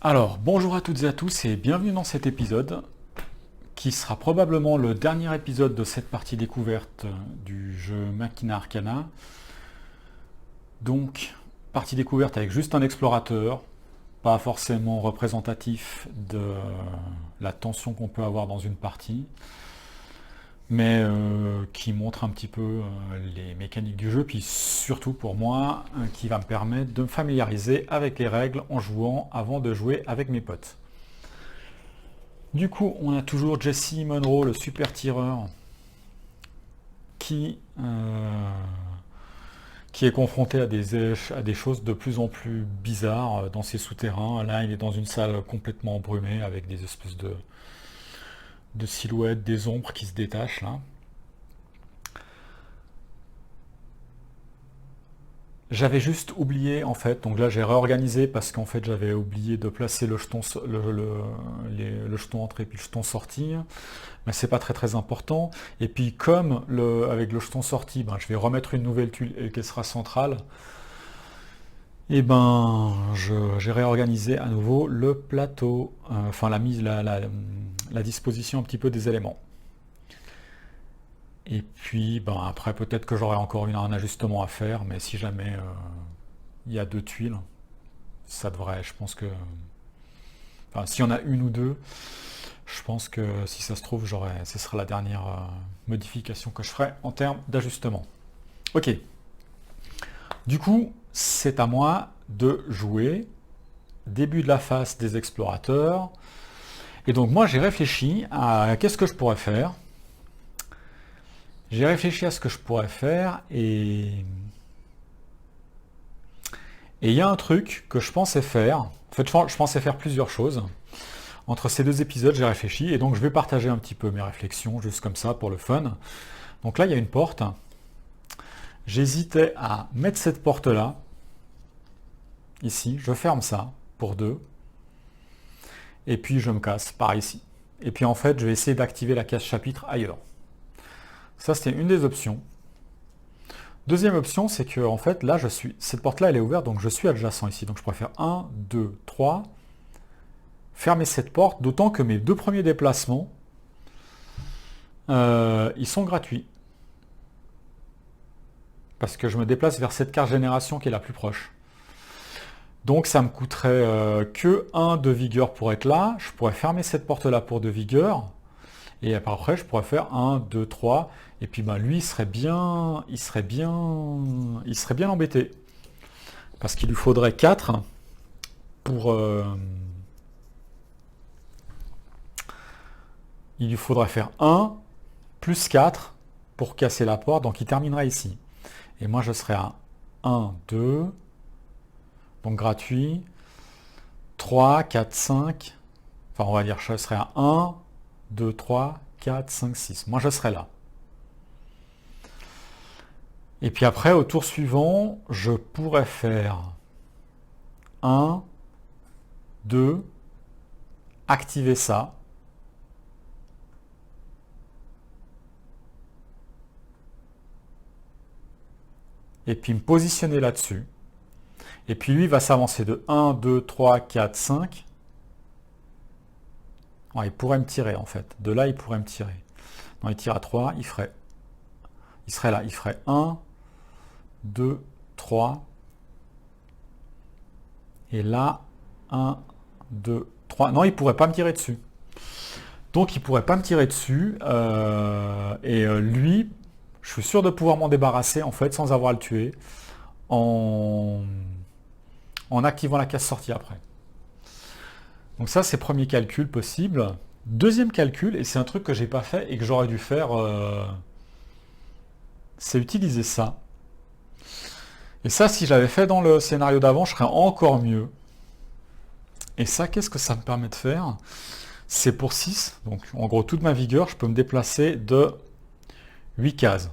Alors, bonjour à toutes et à tous et bienvenue dans cet épisode qui sera probablement le dernier épisode de cette partie découverte du jeu Machina Arcana. Donc, partie découverte avec juste un explorateur, pas forcément représentatif de la tension qu'on peut avoir dans une partie, mais qui montre un petit peu les mécaniques du jeu, puis surtout pour moi, qui va me permettre de me familiariser avec les règles en jouant avant de jouer avec mes potes. Du coup, on a toujours Jesse Monroe, le super tireur, qui, qui est confronté à des choses de plus en plus bizarres dans ses souterrains. Là, il est dans une salle complètement embrumée avec des espèces de silhouettes, des ombres qui se détachent là. J'avais juste oublié en fait, donc là j'ai réorganisé parce qu'en fait j'avais oublié de placer le jeton, le jeton entrée puis le jeton sortie, mais c'est pas très important. Et puis comme avec le jeton sortie, ben, je vais remettre une nouvelle tuile et qu'elle sera centrale, et ben j'ai réorganisé à nouveau le plateau, enfin la mise, la disposition un petit peu des éléments. Et puis, ben, après, peut-être que j'aurai encore un ajustement à faire, mais si jamais il y a deux tuiles, ça devrait, je pense que... Enfin, s'il y en a une ou deux, je pense que si ça se trouve, ce sera la dernière modification que je ferai en termes d'ajustement. Ok. Du coup, c'est à moi de jouer. Début de la phase des explorateurs. Et donc, moi, j'ai réfléchi à qu'est-ce que je pourrais faire. J'ai réfléchi à ce que je pourrais faire et il y a un truc que je pensais faire. En fait, je pensais faire plusieurs choses. Entre ces deux épisodes, j'ai réfléchi et donc je vais partager un petit peu mes réflexions, juste comme ça, pour le fun. Donc là, il y a une porte. J'hésitais à mettre cette porte-là, ici. Je ferme ça, pour deux. Et puis je me casse par ici. Et puis en fait, je vais essayer d'activer la case chapitre ailleurs. Ça, c'était une des options. Deuxième option, c'est que en fait, là, cette porte-là, elle est ouverte, donc je suis adjacent ici. Donc je pourrais faire 1, 2, 3, fermer cette porte, d'autant que mes deux premiers déplacements, ils sont gratuits. Parce que je me déplace vers cette carte génération qui est la plus proche. Donc ça me coûterait que 1 de vigueur pour être là. Je pourrais fermer cette porte-là pour 2 vigueur. Et après, je pourrais faire 1, 2, 3. Et puis ben, lui, il serait bien embêté. Parce qu'il lui faudrait 4 pour... il lui faudrait faire 1 plus 4 pour casser la porte. Donc il terminerait ici. Et moi, je serais à 1, 2. Donc gratuit. 3, 4, 5. Enfin, on va dire, je serais à 1, 2, 3, 4, 5, 6. Moi, je serais là. Et puis après, au tour suivant, je pourrais faire 1, 2, activer ça. Et puis me positionner là-dessus. Et puis lui va s'avancer de 1, 2, 3, 4, 5. Alors, il pourrait me tirer en fait. De là, il pourrait me tirer. Non, il tire à 3, il serait là. Il ferait 1, 2, 3. Et là, 1, 2, 3. Non, il ne pourrait pas me tirer dessus. Donc, il ne pourrait pas me tirer dessus. Lui, je suis sûr de pouvoir m'en débarrasser, en fait, sans avoir à le tuer, en activant la case sortie après. Donc ça, c'est le premier calcul possible. Deuxième calcul, et c'est un truc que j'ai pas fait et que j'aurais dû faire, c'est utiliser ça. Et ça, si j'avais fait dans le scénario d'avant, je serais encore mieux. Et ça, qu'est-ce que ça me permet de faire? C'est pour 6, donc en gros toute ma vigueur, je peux me déplacer de 8 cases.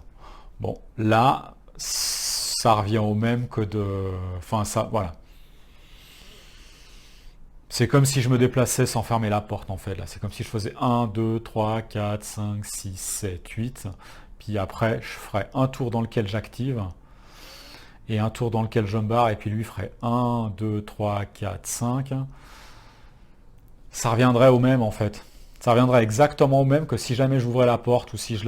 Bon, là, ça revient au même que de... Enfin, ça, voilà. C'est comme si je me déplaçais sans fermer la porte, en fait. Là, c'est comme si je faisais 1, 2, 3, 4, 5, 6, 7, 8. Puis après, je ferais un tour dans lequel j'active. Et un tour dans lequel je me barre. Et puis lui ferait 1, 2, 3, 4, 5. Ça reviendrait au même en fait. Ça reviendrait exactement au même que si jamais j'ouvrais la porte ou si je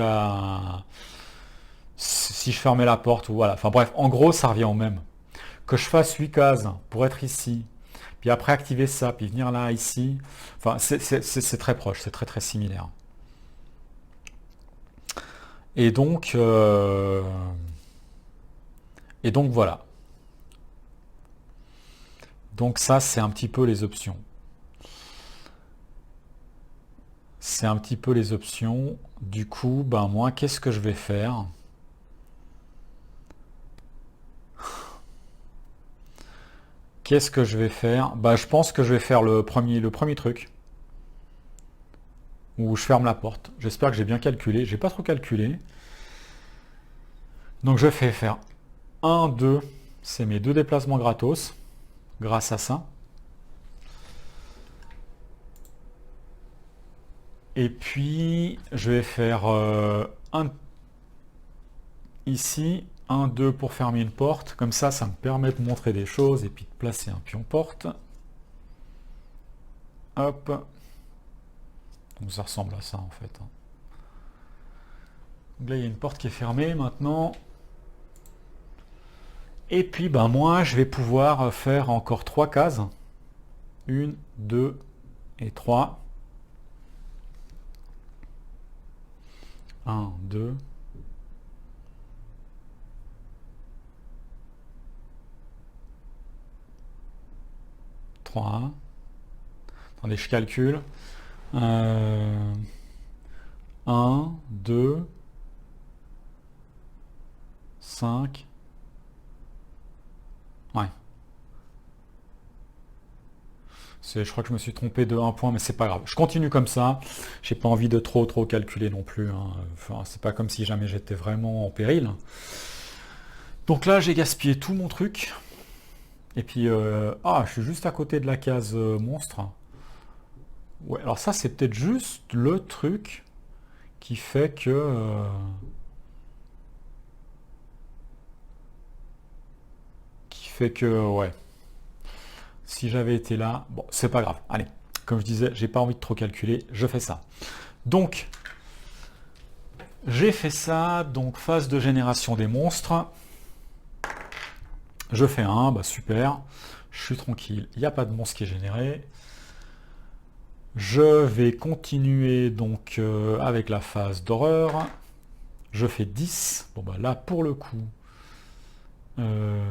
fermais la porte ou voilà. Enfin bref, en gros, ça revient au même. Que je fasse 8 cases pour être ici, puis après activer ça, puis venir là, ici. Enfin, c'est très proche, c'est très très similaire. Et donc, euh, et donc voilà. Donc ça, c'est un petit peu les options. C'est un petit peu les options. Du coup, ben moi, qu'est-ce que je vais faire? Qu'est-ce que je vais faire? Bah, je pense que je vais faire le premier truc, où je ferme la porte. J'espère que j'ai bien calculé. J'ai pas trop calculé. Donc je fais faire un, 2. C'est mes deux déplacements gratos, grâce à ça. Et puis, je vais faire un ici, un, 2 pour fermer une porte. Comme ça me permet de montrer des choses et puis de placer un pion porte. Hop. Donc ça ressemble à ça en fait. Donc là, il y a une porte qui est fermée maintenant. Et puis, ben moi, je vais pouvoir faire encore 3 cases. 1, 2 et 3. 1, 2. 3. Attendez, je calcule. 1, 2, 5. Ouais. Je crois que je me suis trompé de 1 point, mais c'est pas grave. Je continue comme ça. J'ai pas envie de trop calculer non plus, hein. Enfin, c'est pas comme si jamais j'étais vraiment en péril. Donc là, j'ai gaspillé tout mon truc. Et puis, je suis juste à côté de la case monstre. Ouais, alors ça, c'est peut-être juste le truc qui fait que... ouais. Si j'avais été là, bon, c'est pas grave. Allez, comme je disais, j'ai pas envie de trop calculer, je fais ça. Donc, j'ai fait ça, donc phase de génération des monstres. Je fais un, bah super, je suis tranquille, il n'y a pas de monstre qui est généré. Je vais continuer donc avec la phase d'horreur. Je fais 10. Bon bah là euh,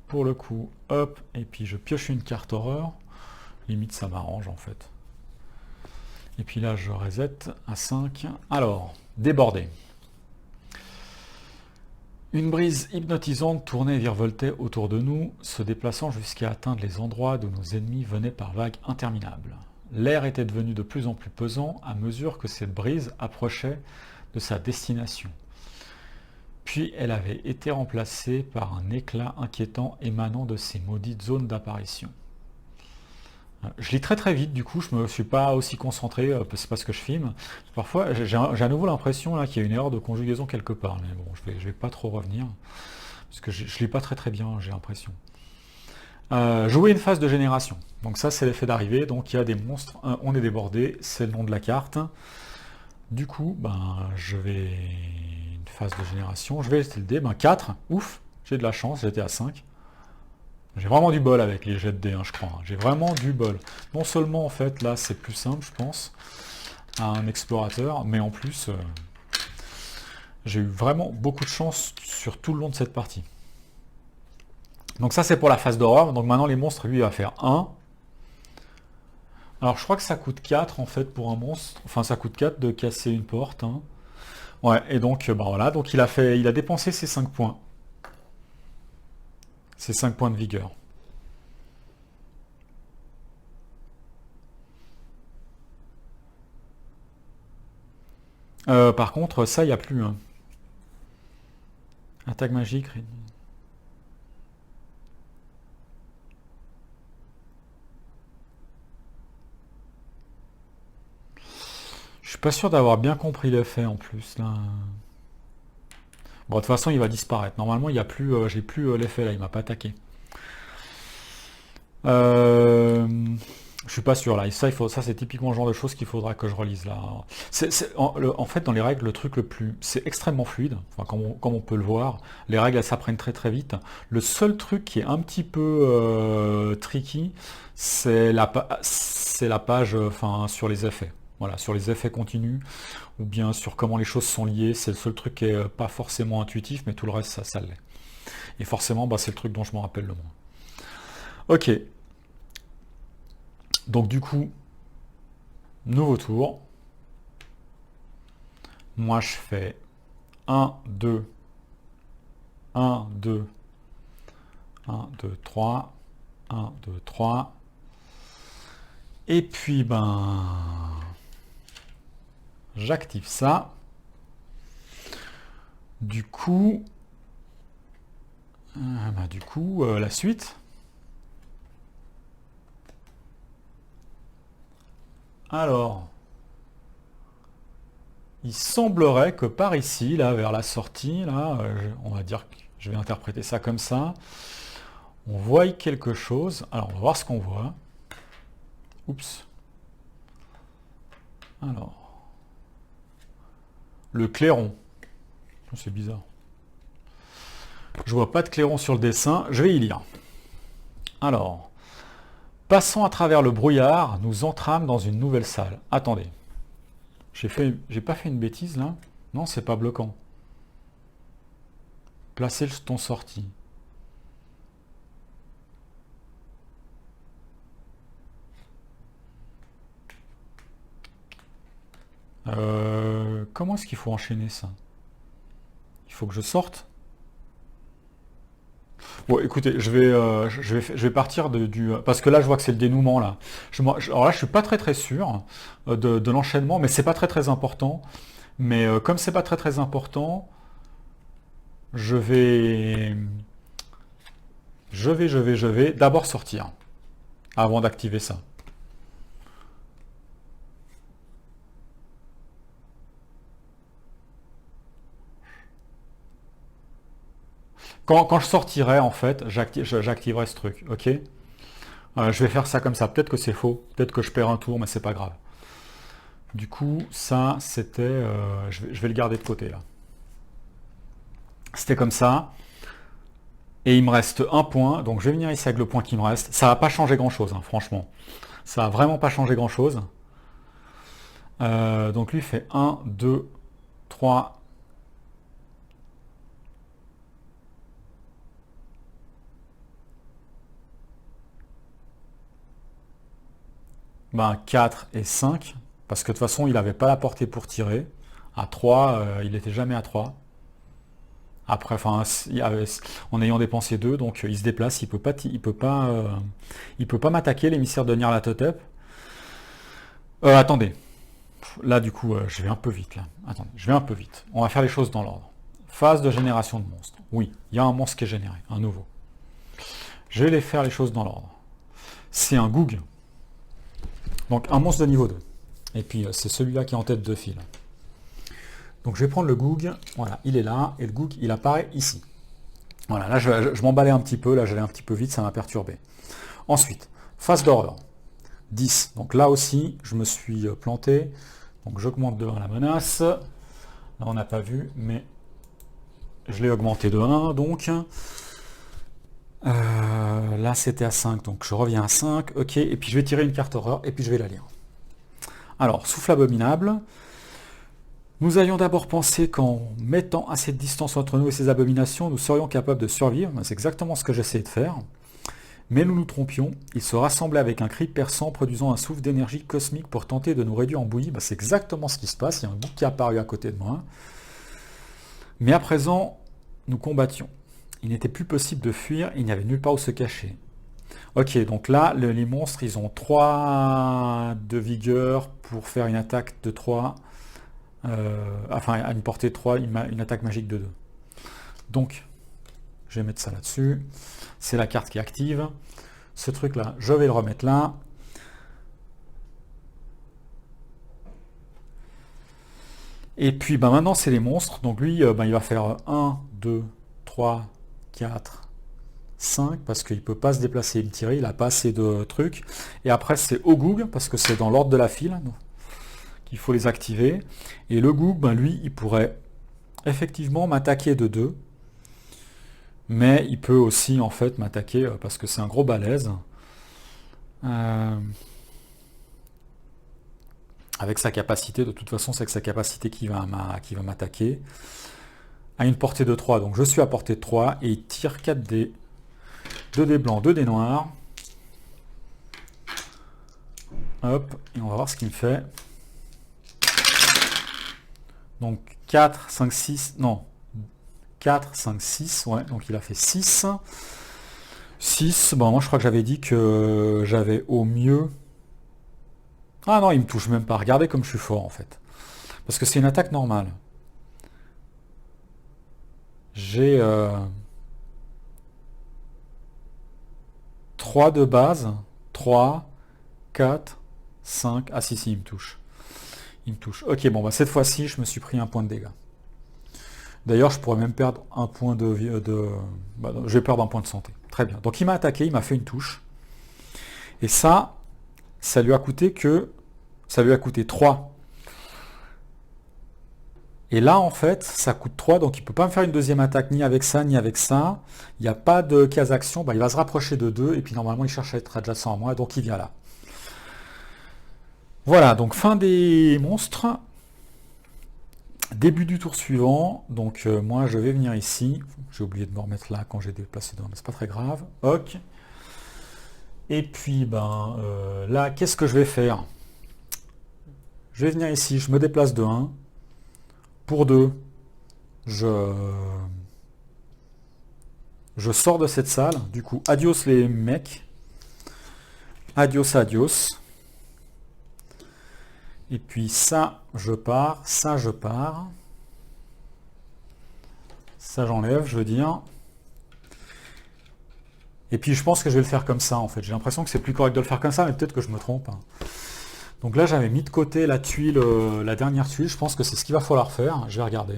pour le coup, hop, et puis je pioche une carte horreur. Limite ça m'arrange en fait. Et puis là je reset à 5. Alors, débordé. Une brise hypnotisante tournait et virevoltait autour de nous, se déplaçant jusqu'à atteindre les endroits d'où nos ennemis venaient par vagues interminables. L'air était devenu de plus en plus pesant à mesure que cette brise approchait de sa destination. Puis elle avait été remplacée par un éclat inquiétant émanant de ces maudites zones d'apparition. Je lis très très vite, du coup je ne me suis pas aussi concentré, c'est parce que je filme. Parfois j'ai à nouveau l'impression là qu'il y a une erreur de conjugaison quelque part, mais bon, je vais pas trop revenir, parce que je lis pas très très bien, j'ai l'impression. Jouer une phase de génération. Donc ça c'est l'effet d'arrivée, donc il y a des monstres, on est débordé, c'est le nom de la carte. Du coup, je vais... Une phase de génération, je vais jeter le dé, 4, ouf, j'ai de la chance, j'étais à 5. J'ai vraiment du bol avec les jets de dés, hein, je crois. J'ai vraiment du bol. Non seulement, en fait, là, c'est plus simple, je pense, à un explorateur, mais en plus, j'ai eu vraiment beaucoup de chance sur tout le long de cette partie. Donc ça, c'est pour la phase d'horreur. Donc maintenant, les monstres, lui, il va faire 1. Alors, je crois que ça coûte 4, en fait, pour un monstre. Enfin, ça coûte 4 de casser une porte. Hein. Ouais, et donc, voilà. Donc, il a dépensé ses 5 points. Ses 5 points de vigueur. Par contre, ça, il n'y a plus. Hein. Attaque magique. Je suis pas sûr d'avoir bien compris l'effet en plus là. Bon, de toute façon, il va disparaître. Normalement, il y a plus, j'ai plus l'effet là. Il m'a pas attaqué. Je suis pas sûr là. Et ça, ça c'est typiquement le genre de choses qu'il faudra que je relise là. En fait, dans les règles, le truc le plus, c'est extrêmement fluide. Enfin, comme on peut le voir, les règles elles s'apprennent très très vite. Le seul truc qui est un petit peu tricky, c'est la page, enfin, sur les effets. Voilà, sur les effets continus, ou bien sur comment les choses sont liées. C'est le seul truc qui est pas forcément intuitif, mais tout le reste, ça l'est. Et forcément, bah, c'est le truc dont je me rappelle le moins. Ok. Donc du coup, nouveau tour. Moi, je fais 1, 2, 1, 2, 1, 2, 3, 1, 2, 3. Et puis, ben, j'active ça. Du coup, la suite. Alors, il semblerait que par ici, là, vers la sortie, là, on va dire que je vais interpréter ça comme ça. On voit quelque chose. Alors, on va voir ce qu'on voit. Oups. Alors. Le clairon. C'est bizarre. Je vois pas de clairon sur le dessin. Je vais y lire. Alors. Passant à travers le brouillard, nous entrâmes dans une nouvelle salle. Attendez. J'ai pas fait une bêtise là? Non, c'est pas bloquant. Placer le jeton sorti. Comment est-ce qu'il faut enchaîner ça? Il faut que je sorte? Bon, écoutez, je vais partir parce que là, je vois que c'est le dénouement là. Alors là, je suis pas très très sûr de l'enchaînement, mais c'est pas très très important. Mais comme c'est pas très très important, je vais, je vais d'abord sortir avant d'activer ça. Quand je sortirai, en fait, j'activerai ce truc, ok? Je vais faire ça comme ça. Peut-être que c'est faux, peut-être que je perds un tour, mais c'est pas grave. Du coup, ça, c'était... je vais le garder de côté, là. C'était comme ça. Et il me reste un point, donc je vais venir ici avec le point qui me reste. Ça va pas changer grand-chose, hein, franchement. Ça va vraiment pas changer grand-chose. Donc lui fait 1, 2, 3... Ben, 4 et 5, parce que de toute façon, il n'avait pas la portée pour tirer. À 3, il n'était jamais à 3. Après, enfin, en ayant dépensé 2, donc il se déplace, il peut pas m'attaquer, l'émissaire de Nyarlathotep. Attendez, là du coup, je vais un peu vite là. Attendez, je vais un peu vite. On va faire les choses dans l'ordre. Phase de génération de monstres. Oui, il y a un monstre qui est généré, un nouveau. Je vais les faire les choses dans l'ordre. C'est un Goog. Donc un monstre de niveau 2. Et puis c'est celui-là qui est en tête de file. Donc je vais prendre le Goog, voilà, il est là, et le Goog, il apparaît ici. Voilà, là je m'emballais un petit peu, là j'allais un petit peu vite, ça m'a perturbé. Ensuite, phase d'horreur, 10. Donc là aussi, je me suis planté. Donc j'augmente de 1 la menace. Là on n'a pas vu, mais je l'ai augmenté de 1, donc. Là c'était à 5, donc je reviens à 5, ok, et puis je vais tirer une carte horreur, et puis je vais la lire. Alors, souffle abominable. Nous avions d'abord pensé qu'en mettant assez de distance entre nous et ces abominations, nous serions capables de survivre. C'est exactement ce que j'essaie de faire. Mais nous nous trompions. Ils se rassemblaient avec un cri perçant, produisant un souffle d'énergie cosmique pour tenter de nous réduire en bouillie. C'est exactement ce qui se passe. Il y a un bouc qui est apparu à côté de moi. Mais à présent, nous combattions. Il n'était plus possible de fuir. Il n'y avait nulle part où se cacher. Ok, donc là, les monstres, ils ont 3 de vigueur pour faire une attaque de 3. Enfin, à une portée de 3, une attaque magique de 2. Donc, je vais mettre ça là-dessus. C'est la carte qui active. Ce truc-là, je vais le remettre là. Et puis, maintenant, c'est les monstres. Donc lui, il va faire 1, 2, 3, 4, 5 parce qu'il ne peut pas se déplacer et me tirer, il n'a pas assez de trucs. Et après c'est au Goog parce que c'est dans l'ordre de la file qu'il faut les activer. Et le Goog, ben, lui, il pourrait effectivement m'attaquer de 2. Mais il peut aussi en fait m'attaquer parce que c'est un gros balèze. Euh, avec sa capacité, de toute façon c'est avec sa capacité qui va m'attaquer. À une portée de 3, donc je suis à portée de 3 et il tire 4 dés. 2 dés blancs, 2 dés noirs. Hop, et on va voir ce qu'il me fait. Donc 4, 5, 6, non. 4, 5, 6, ouais, donc il a fait 6. 6, bon moi je crois que j'avais dit que j'avais au mieux... Ah non, il me touche même pas, regardez comme je suis fort en fait. Parce que c'est une attaque normale. J'ai 3 de base, 3, 4, 5, ah si, il me touche. Il me touche. Ok, bon, bah cette fois-ci, je me suis pris un point de dégâts. D'ailleurs, je pourrais même perdre un point je vais perdre un point de santé. Très bien. Donc il m'a attaqué, il m'a fait une touche. Et ça lui a coûté 3. Et là, en fait, ça coûte 3, donc il ne peut pas me faire une deuxième attaque ni avec ça, ni avec ça. Il n'y a pas de case action, bah, il va se rapprocher de 2, et puis normalement, il cherche à être adjacent à moi, donc il vient là. Voilà, donc fin des monstres. Début du tour suivant, donc moi je vais venir ici. J'ai oublié de me remettre là quand j'ai déplacé dedans, mais c'est pas très grave. Ok. Et puis, là, qu'est-ce que je vais faire? Je vais venir ici, je me déplace de 1. Pour 2, je sors de cette salle. Du coup, adios les mecs. Adios, adios. Et puis ça, je pars. Ça, je pars. Ça, j'enlève, je veux dire. Et puis, je pense que je vais le faire comme ça, en fait. J'ai l'impression que c'est plus correct de le faire comme ça, mais peut-être que je me trompe. Donc là, j'avais mis de côté la tuile, la dernière tuile. Je pense que c'est ce qu'il va falloir faire. Je vais regarder.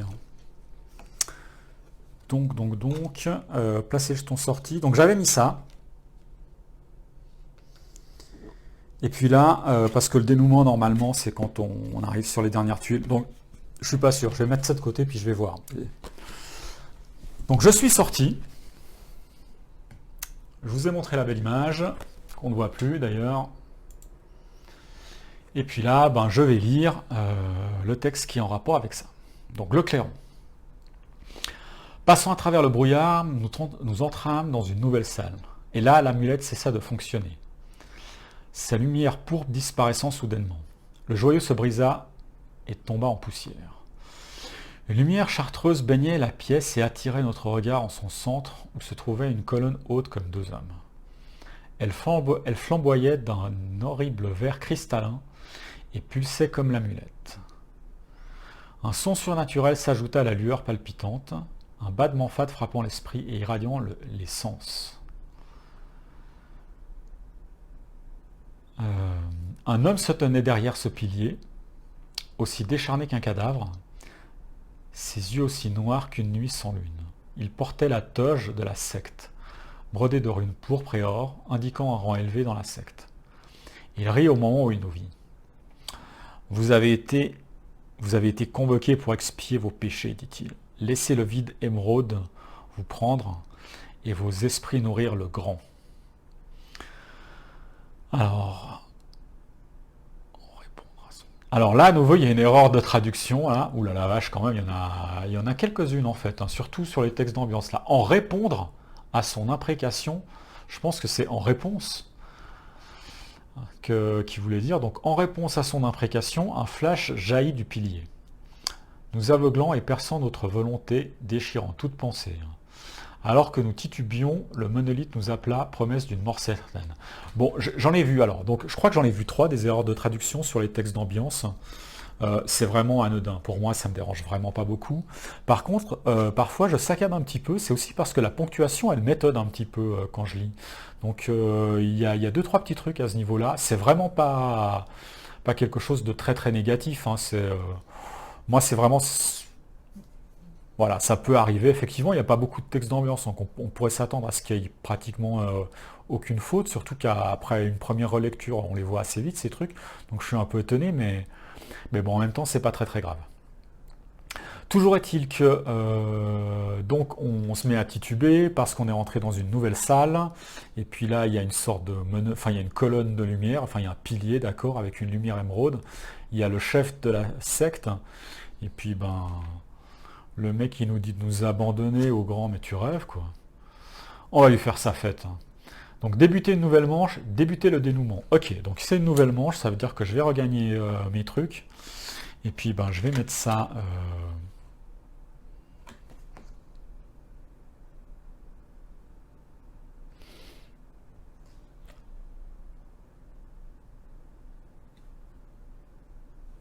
Donc, placer le jeton sorti. Donc j'avais mis ça. Et puis là, parce que le dénouement, normalement, c'est quand on arrive sur les dernières tuiles. Donc, je suis pas sûr. Je vais mettre ça de côté, puis je vais voir. Donc, je suis sorti. Je vous ai montré la belle image, qu'on ne voit plus d'ailleurs. Et puis là, je vais lire le texte qui est en rapport avec ça. Donc, le clairon. Passant à travers le brouillard, nous entrâmes dans une nouvelle salle. Et là, l'amulette cessa de fonctionner. Sa lumière pourpre disparaissant soudainement. Le joyau se brisa et tomba en poussière. Une lumière chartreuse baignait la pièce et attirait notre regard en son centre, où se trouvait une colonne haute comme 2 hommes. Elle flamboyait d'un horrible vert cristallin et pulsait comme l'amulette. Un son surnaturel s'ajouta à la lueur palpitante, un battement fade frappant l'esprit et irradiant les sens. Un homme se tenait derrière ce pilier, aussi décharné qu'un cadavre, ses yeux aussi noirs qu'une nuit sans lune. Il portait la toge de la secte, brodée de runes pourpre et or, indiquant un rang élevé dans la secte. Il rit au moment où il nous vit. Vous avez été convoqués pour expier vos péchés, dit-il. Laissez le vide émeraude vous prendre et vos esprits nourrir le grand. Alors là, à nouveau, il y a une erreur de traduction. Hein. Ouh là la vache, quand même, il y en a quelques-unes en fait, hein, surtout sur les textes d'ambiance. Là, en répondre à son imprécation, je pense que c'est en réponse qui voulait dire. Donc, en réponse à son imprécation, un flash jaillit du pilier, nous aveuglant et perçant notre volonté, déchirant toute pensée. Alors que nous titubions, le monolithe nous appela, promesse d'une mort certaine. Bon, j'en ai vu alors, donc je crois que j'en ai vu 3 des erreurs de traduction sur les textes d'ambiance. C'est vraiment anodin. Pour moi, ça me dérange vraiment pas beaucoup. Par contre, parfois, je saccade un petit peu. C'est aussi parce que la ponctuation, elle m'étonne un petit peu quand je lis. Donc, il y a 2-3 petits trucs à ce niveau-là. C'est vraiment pas quelque chose de très très négatif. Hein. Moi, c'est vraiment... Voilà, ça peut arriver. Effectivement, il n'y a pas beaucoup de texte d'ambiance, donc on pourrait s'attendre à ce qu'il y ait pratiquement aucune faute, surtout qu'après une première relecture, on les voit assez vite, ces trucs. Donc je suis un peu étonné, mais bon, en même temps, c'est pas très très grave. Toujours est-il que donc on se met à tituber parce qu'on est rentré dans une nouvelle salle, et puis là il y a une sorte de enfin il y a une colonne de lumière, enfin il y a un pilier, d'accord, avec une lumière émeraude. Il y a le chef de la secte, et puis ben le mec il nous dit de nous abandonner au grand, mais tu rêves quoi. On va lui faire sa fête, hein. Donc débuter une nouvelle manche, débuter le dénouement. Ok, donc c'est une nouvelle manche, ça veut dire que je vais regagner mes trucs, et puis ben je vais mettre ça.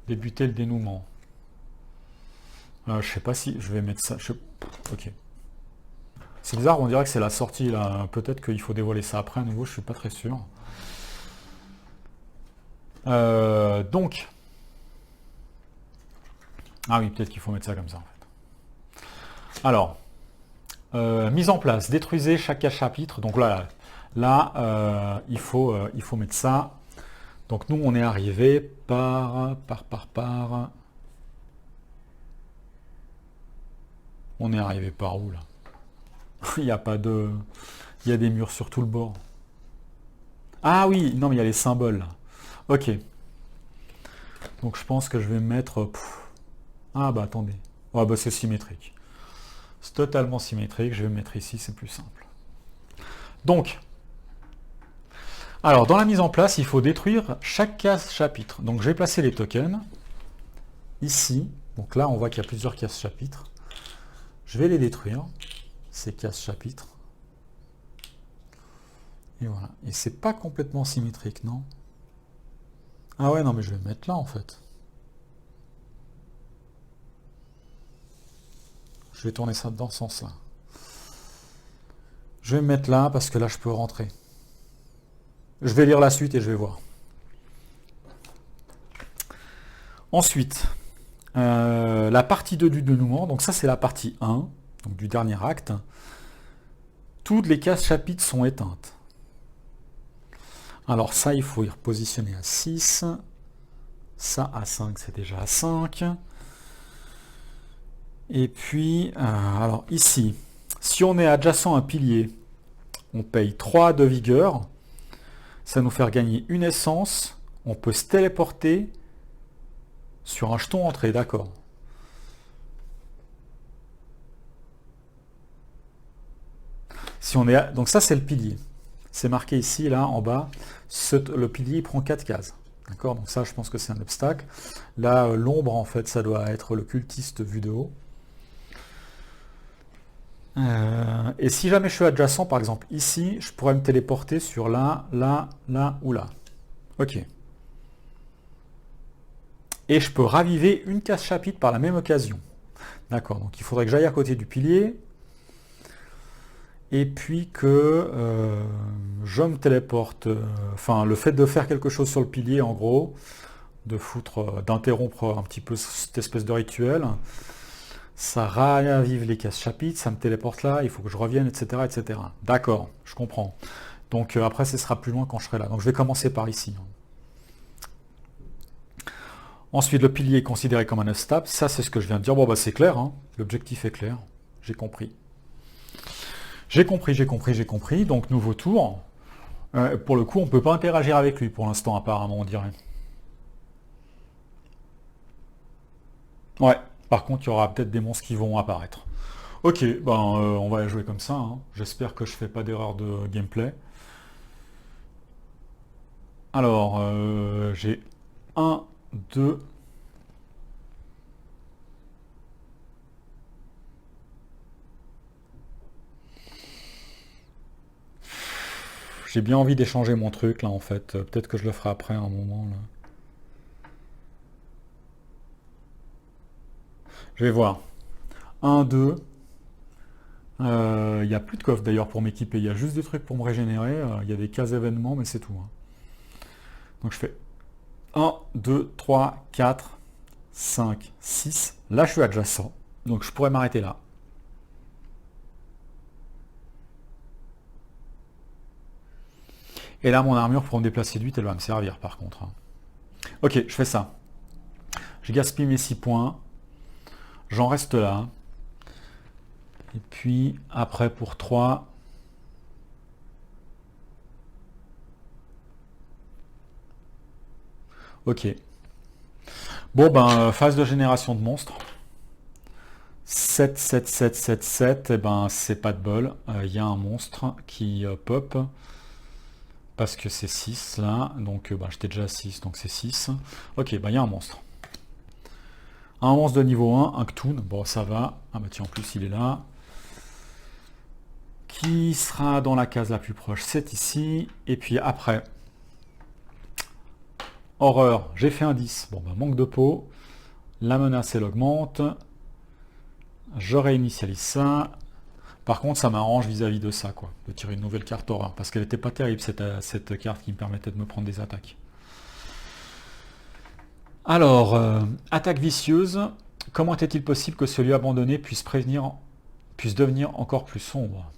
Débuter le dénouement. Je sais pas si je vais mettre ça. Ok. C'est bizarre, on dirait que c'est la sortie là. Peut-être qu'il faut dévoiler ça après à nouveau, je suis pas très sûr. Donc. Ah oui, peut-être qu'il faut mettre ça comme ça en fait. Alors, mise en place, détruisez chaque chapitre. Donc là, il faut mettre ça. Donc nous, on est arrivé par. On est arrivé par où là? Il n'y a pas de. Il y a des murs sur tout le bord. Ah oui, non mais il y a les symboles là. Ok. Donc je pense que je vais mettre. Ah bah attendez. Ah bah c'est symétrique. C'est totalement symétrique. Je vais mettre ici, c'est plus simple. Donc, alors dans la mise en place, il faut détruire chaque case chapitre. Donc je vais placer les tokens ici. Donc là, on voit qu'il y a plusieurs cases chapitres. Je vais les détruire, ces cases chapitres. Et voilà. Et c'est pas complètement symétrique, non? Ah ouais, non, mais je vais mettre là, en fait. Je vais tourner ça dans ce sens-là. Je vais me mettre là, parce que là, je peux rentrer. Je vais lire la suite et je vais voir. Ensuite, la partie 2 du dénouement. Donc ça, c'est la partie 1, donc du dernier acte. Toutes les cases chapitres sont éteintes. Alors ça, il faut y repositionner à 6. Ça, à 5, c'est déjà à 5. Et puis, alors ici, si on est adjacent à un pilier, on paye 3 de vigueur. Ça nous fait gagner une essence. On peut se téléporter sur un jeton entrée, d'accord. Si on est donc ça, c'est le pilier. C'est marqué ici, là, en bas. Le pilier prend 4 cases. D'accord. Donc ça, je pense que c'est un obstacle. Là, l'ombre, en fait, ça doit être le cultiste vu de haut. Et si jamais je suis adjacent, par exemple ici, je pourrais me téléporter sur là, là, là ou là. Ok. Et je peux raviver une case chapitre par la même occasion. D'accord, donc il faudrait que j'aille à côté du pilier. Et puis que je me téléporte. Enfin, le fait de faire quelque chose sur le pilier, en gros, d'interrompre un petit peu cette espèce de rituel, ça ravive les cases chapitres, ça me téléporte là, il faut que je revienne, etc. etc. D'accord, je comprends. Donc après, ce sera plus loin quand je serai là. Donc je vais commencer par ici. Ensuite, le pilier est considéré comme un unstable. Ça, c'est ce que je viens de dire. Bon, bah c'est clair, hein. L'objectif est clair. J'ai compris. J'ai compris. Donc, nouveau tour. Pour le coup, on ne peut pas interagir avec lui pour l'instant, apparemment, on dirait. Ouais, par contre, il y aura peut-être des monstres qui vont apparaître. Ok, ben on va jouer comme ça, hein. J'espère que je fais pas d'erreur de gameplay. Alors, j'ai 1, 2... J'ai bien envie d'échanger mon truc là en fait. Peut-être que je le ferai après un moment là. Je vais voir. 1, 2. Il n'y a plus de coffre d'ailleurs pour m'équiper. Il y a juste des trucs pour me régénérer. Il y a des cases événements, mais c'est tout, hein. Donc je fais 1, 2, 3, 4, 5, 6. Là je suis adjacent. Donc je pourrais m'arrêter là. Et là, mon armure, pour me déplacer de 8, elle va me servir, par contre. Hein. Ok, je fais ça. Je gaspille mes 6 points. J'en reste là. Et puis, après, pour 3... Ok. Bon, ben, phase de génération de monstres. 7, 7, 7, 7, 7, et ben, c'est pas de bol. Il y a un monstre qui pop. Parce que c'est 6 là, donc bah, j'étais déjà à 6, donc c'est 6. Ok, bah il y a un monstre. Un monstre de niveau 1, un Cthulhu, bon ça va. Ah bah tiens, en plus il est là. Qui sera dans la case la plus proche, c'est ici. Et puis après, horreur, j'ai fait un 10. Bon bah manque de peau. La menace elle augmente. Je réinitialise ça. Par contre, ça m'arrange vis-à-vis de ça, quoi, de tirer une nouvelle carte horreur, parce qu'elle n'était pas terrible, cette carte qui me permettait de me prendre des attaques. Alors, attaque vicieuse. Comment est-il possible que ce lieu abandonné puisse devenir encore plus sombre?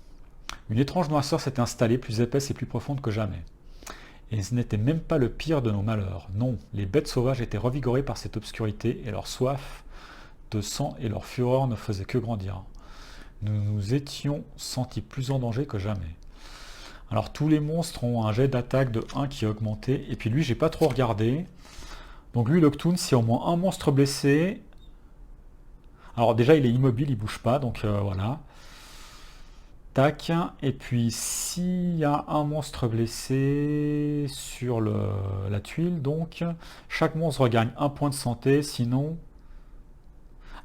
Une étrange noirceur s'est installée, plus épaisse et plus profonde que jamais. Et ce n'était même pas le pire de nos malheurs. Non, les bêtes sauvages étaient revigorées par cette obscurité, et leur soif de sang et leur fureur ne faisaient que grandir. Nous nous étions sentis plus en danger que jamais. Alors tous les monstres ont un jet d'attaque de 1 qui a augmenté, et puis lui j'ai pas trop regardé. Donc lui le Cthulhu, s'il y a au moins un monstre blessé... Alors déjà il est immobile, il bouge pas, donc voilà. Tac, et puis s'il y a un monstre blessé sur la tuile, donc chaque monstre regagne un point de santé, sinon...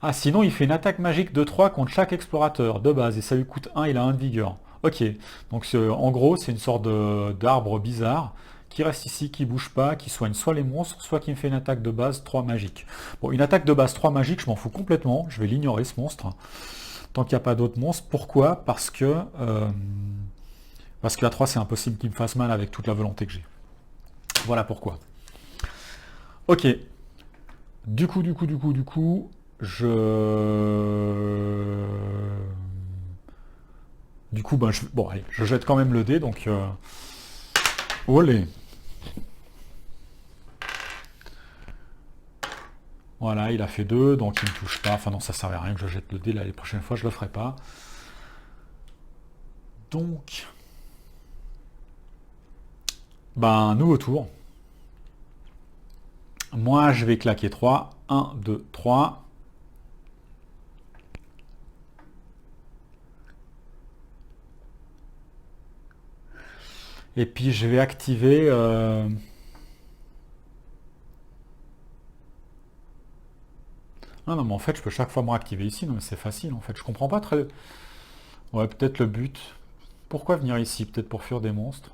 Ah, sinon il fait une attaque magique de 3 contre chaque explorateur, de base, et ça lui coûte 1, il a 1 de vigueur. Ok, donc en gros c'est une sorte d'arbre bizarre, qui reste ici, qui bouge pas, qui soigne soit les monstres, soit qui me fait une attaque de base 3 magique. Bon, une attaque de base 3 magique, je m'en fous complètement, je vais l'ignorer ce monstre, tant qu'il n'y a pas d'autres monstres. Pourquoi? Parce que à 3 c'est impossible qu'il me fasse mal avec toute la volonté que j'ai. Voilà pourquoi. Ok, du coup, je... Du coup, ben, bon, allez, je jette quand même le dé, donc... Olé. Voilà, il a fait 2, donc il ne me touche pas. Enfin non, ça ne servait à rien que je jette le dé, là, les prochaines fois, je le ferai pas. Donc... Ben, nouveau tour. Moi, je vais claquer 3. 1, 2, 3. Et puis, je vais activer... Ah non, mais en fait, je peux chaque fois me réactiver ici. Non, mais c'est facile, en fait. Je comprends pas très... Ouais, peut-être le but. Pourquoi venir ici? Peut-être pour fuir des monstres.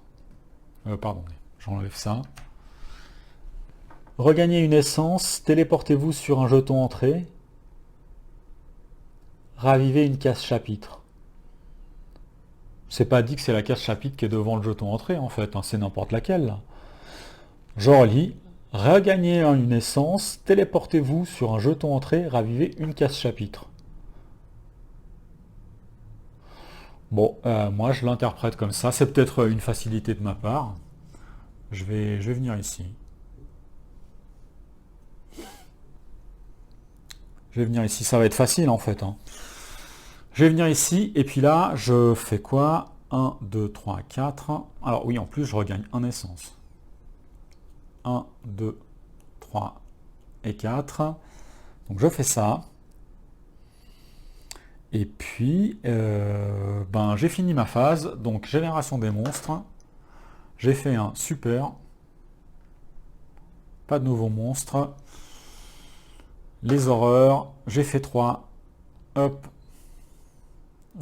Pardon, j'enlève ça. Regagnez une essence. Téléportez-vous sur un jeton entrée. Ravivez une case chapitre. C'est pas dit que c'est la case chapitre qui est devant le jeton entrée, en fait. Hein, c'est n'importe laquelle, là. Je relis. Regagnez une essence. Téléportez-vous sur un jeton entrée. Ravivez une case chapitre. Bon, moi je l'interprète comme ça. C'est peut-être une facilité de ma part. Je vais venir ici. Je vais venir ici. Ça va être facile en fait. Hein. Je vais venir ici. Et puis là, je fais quoi? 1, 2, 3, 4. Alors oui, en plus, je regagne un essence. 1, 2, 3 et 4. Donc je fais ça. Et puis, ben, j'ai fini ma phase. Donc, génération des monstres. J'ai fait un super. Pas de nouveaux monstres. Les horreurs. J'ai fait 3. Hop.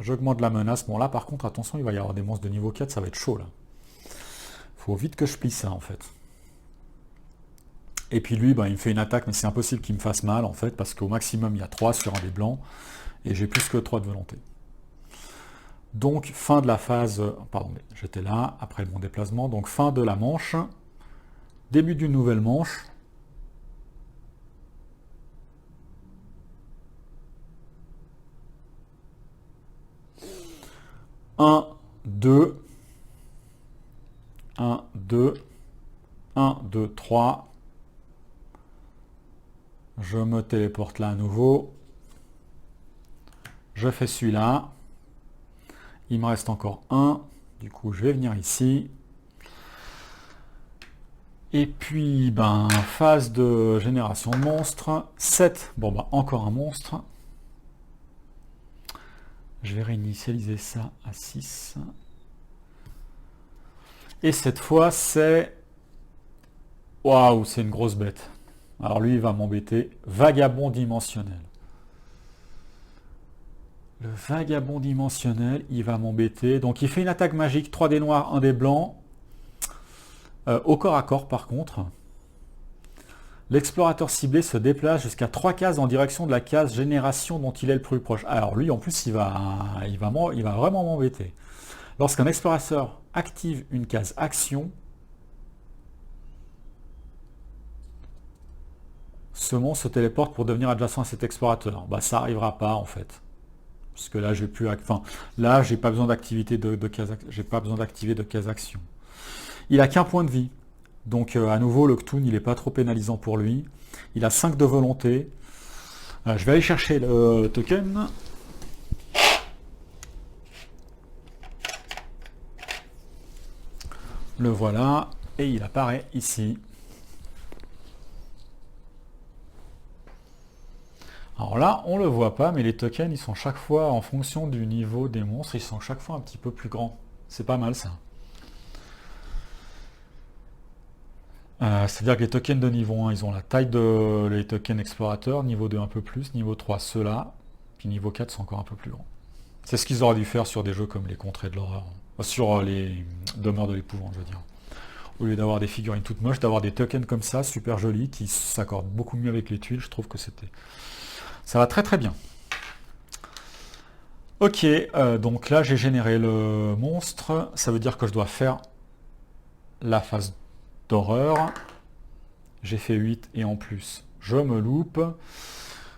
J'augmente la menace. Bon, là, par contre, attention, il va y avoir des monstres de niveau 4. Ça va être chaud, là. Faut vite que je plie ça, en fait. Et puis lui, ben, il me fait une attaque, mais c'est impossible qu'il me fasse mal, en fait, parce qu'au maximum, il y a 3 sur un des blancs. Et j'ai plus que 3 de volonté. Donc, fin de la phase... Pardon, j'étais là, après mon déplacement. Donc, fin de la manche. Début d'une nouvelle manche. Un, 2. 1, 2, 3. Je me téléporte là à nouveau. Je fais celui-là. Il me reste encore un. Du coup, je vais venir ici. Et puis, ben, phase de génération de monstres. 7. Bon, ben, encore un monstre. Je vais réinitialiser ça à 6. Et cette fois, c'est... Waouh, c'est une grosse bête. Alors lui, il va m'embêter. Vagabond dimensionnel. Le vagabond dimensionnel, il va m'embêter. Donc il fait une attaque magique, 3 dés noirs, 1 dé blanc. Au corps à corps, par contre. L'explorateur ciblé se déplace jusqu'à 3 cases en direction de la case génération dont il est le plus proche. Alors lui, en plus, il va vraiment m'embêter. Lorsqu'un explorateur active une case action, ce monstre se téléporte pour devenir adjacent à cet explorateur. Bah ça n'arrivera pas en fait. Parce que là, j'ai plus, enfin, là, j'ai pas besoin d'activité de case, j'ai pas besoin d'activer de case action. Il a qu'un point de vie. Donc à nouveau, le Cthulhu, il n'est pas trop pénalisant pour lui. Il a 5 de volonté. Je vais aller chercher le token. Le voilà. Et il apparaît ici. Alors là, on ne le voit pas, mais les tokens, ils sont chaque fois, en fonction du niveau des monstres, ils sont chaque fois un petit peu plus grands. C'est pas mal ça. C'est-à-dire que les tokens de niveau 1, ils ont la taille de les tokens explorateurs, niveau 2 un peu plus, niveau 3 ceux-là, puis niveau 4 sont encore un peu plus grands. C'est ce qu'ils auraient dû faire sur des jeux comme les Contrées de l'horreur, sur les demeures de l'épouvante, je veux dire. Au lieu d'avoir des figurines toutes moches, d'avoir des tokens comme ça, super jolis, qui s'accordent beaucoup mieux avec les tuiles, je trouve que c'était... Ça va très très bien. Ok, donc là j'ai généré le monstre, ça veut dire que je dois faire la phase d'horreur. J'ai fait 8 et en plus je me loupe.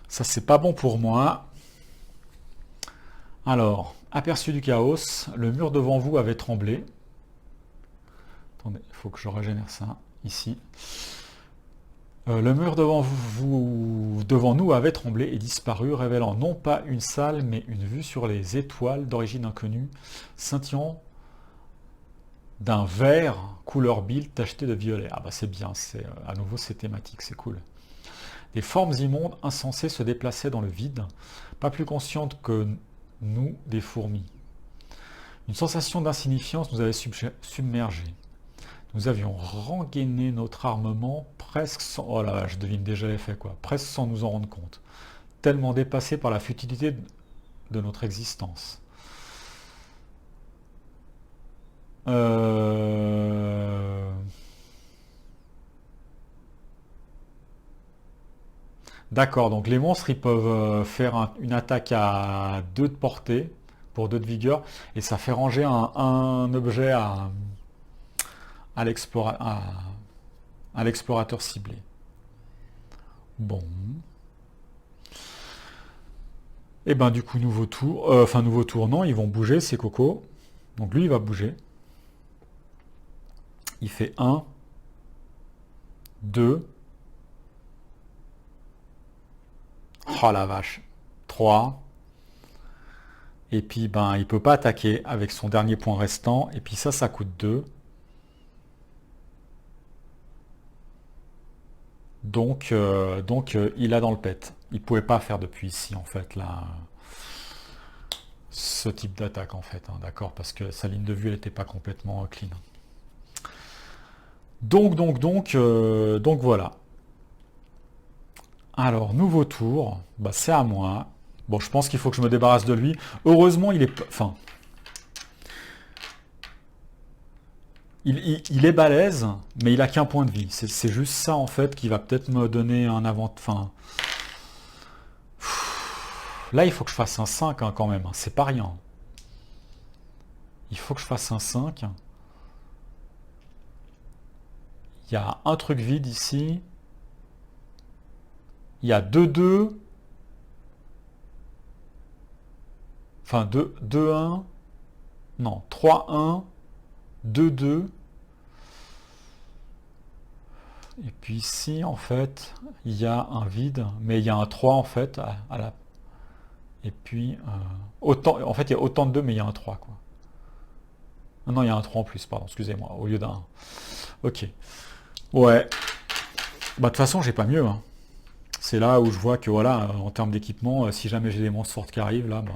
Ça c'est pas bon pour moi. Alors, aperçu du chaos, le mur devant vous avait tremblé. Attendez, il faut que je régénère ça ici. Le mur devant nous avait tremblé et disparu, révélant non pas une salle, mais une vue sur les étoiles d'origine inconnue, scintillant d'un vert couleur bile tacheté de violet. Ah bah c'est bien, à nouveau c'est thématique, c'est cool. Des formes immondes, insensées se déplaçaient dans le vide, pas plus conscientes que nous des fourmis. Une sensation d'insignifiance nous avait submergés. Nous avions rengainé notre armement presque sans... Oh là, je devine déjà l'effet quoi. Presque sans nous en rendre compte. Tellement dépassés par la futilité de notre existence. D'accord, donc les monstres ils peuvent faire une attaque à 2 de portée pour 2 de vigueur et ça fait ranger un objet à l'explorateur ciblé. Bon. Et ben du coup nouveau tour, nouveau tour non, ils vont bouger, c'est Coco. Donc lui il va bouger. Il fait 1, 2, oh la vache, 3. Et puis ben il peut pas attaquer avec son dernier point restant. Et puis ça coûte 2. Donc il a dans le pet. Il pouvait pas faire depuis ici en fait là ce type d'attaque en fait, hein, d'accord, parce que sa ligne de vue elle n'était pas complètement clean. Donc voilà. Alors nouveau tour, bah, c'est à moi. Bon, je pense qu'il faut que je me débarrasse de lui. Heureusement il est, enfin, il est balèze, mais il a qu'un point de vie. C'est juste ça en fait qui va peut-être me donner un avant. Enfin, là il faut que je fasse un 5 hein, quand même. Hein. C'est pas rien. Il faut que je fasse un 5. Il y a un truc vide ici. Il y a 2-2. Enfin 2-1. Non, 3-1. 2-2. Et puis ici, en fait, il y a un vide, mais il y a un 3 en fait, à la... Et puis, autant, en fait, il y a autant de 2, mais il y a un 3, quoi. Ah non, il y a un 3 en plus, pardon, excusez-moi, au lieu d'un 1. Ok. Ouais. Bah, de toute façon, j'ai pas mieux, hein. C'est là où je vois que, voilà, en termes d'équipement, si jamais j'ai des monstres fortes qui arrivent, là, bah,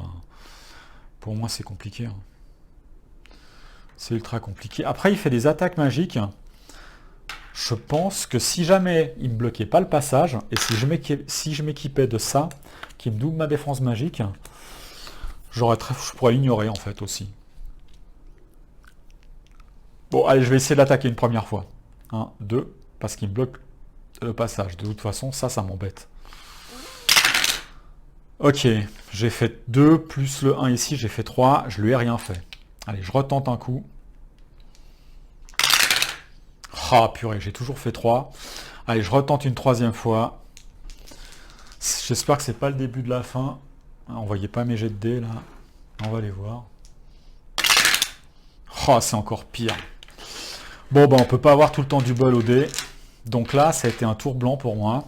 pour moi, c'est compliqué, hein. C'est ultra compliqué. Après, il fait des attaques magiques. Je pense que si jamais il me bloquait pas le passage, et si je m'équipais de ça, qui me double ma défense magique, je pourrais l'ignorer en fait aussi. Bon, allez, je vais essayer de l'attaquer une première fois. 1, 2, parce qu'il me bloque le passage. De toute façon, ça m'embête. Ok, j'ai fait 2 plus le 1 ici, j'ai fait 3, je lui ai rien fait. Allez, je retente un coup. Ah purée, j'ai toujours fait 3. Allez, je retente une troisième fois. J'espère que c'est pas le début de la fin. On voyait pas mes jets de dés là. On va les voir. Oh, c'est encore pire. Bon, bah on peut pas avoir tout le temps du bol au dé. Donc là, ça a été un tour blanc pour moi.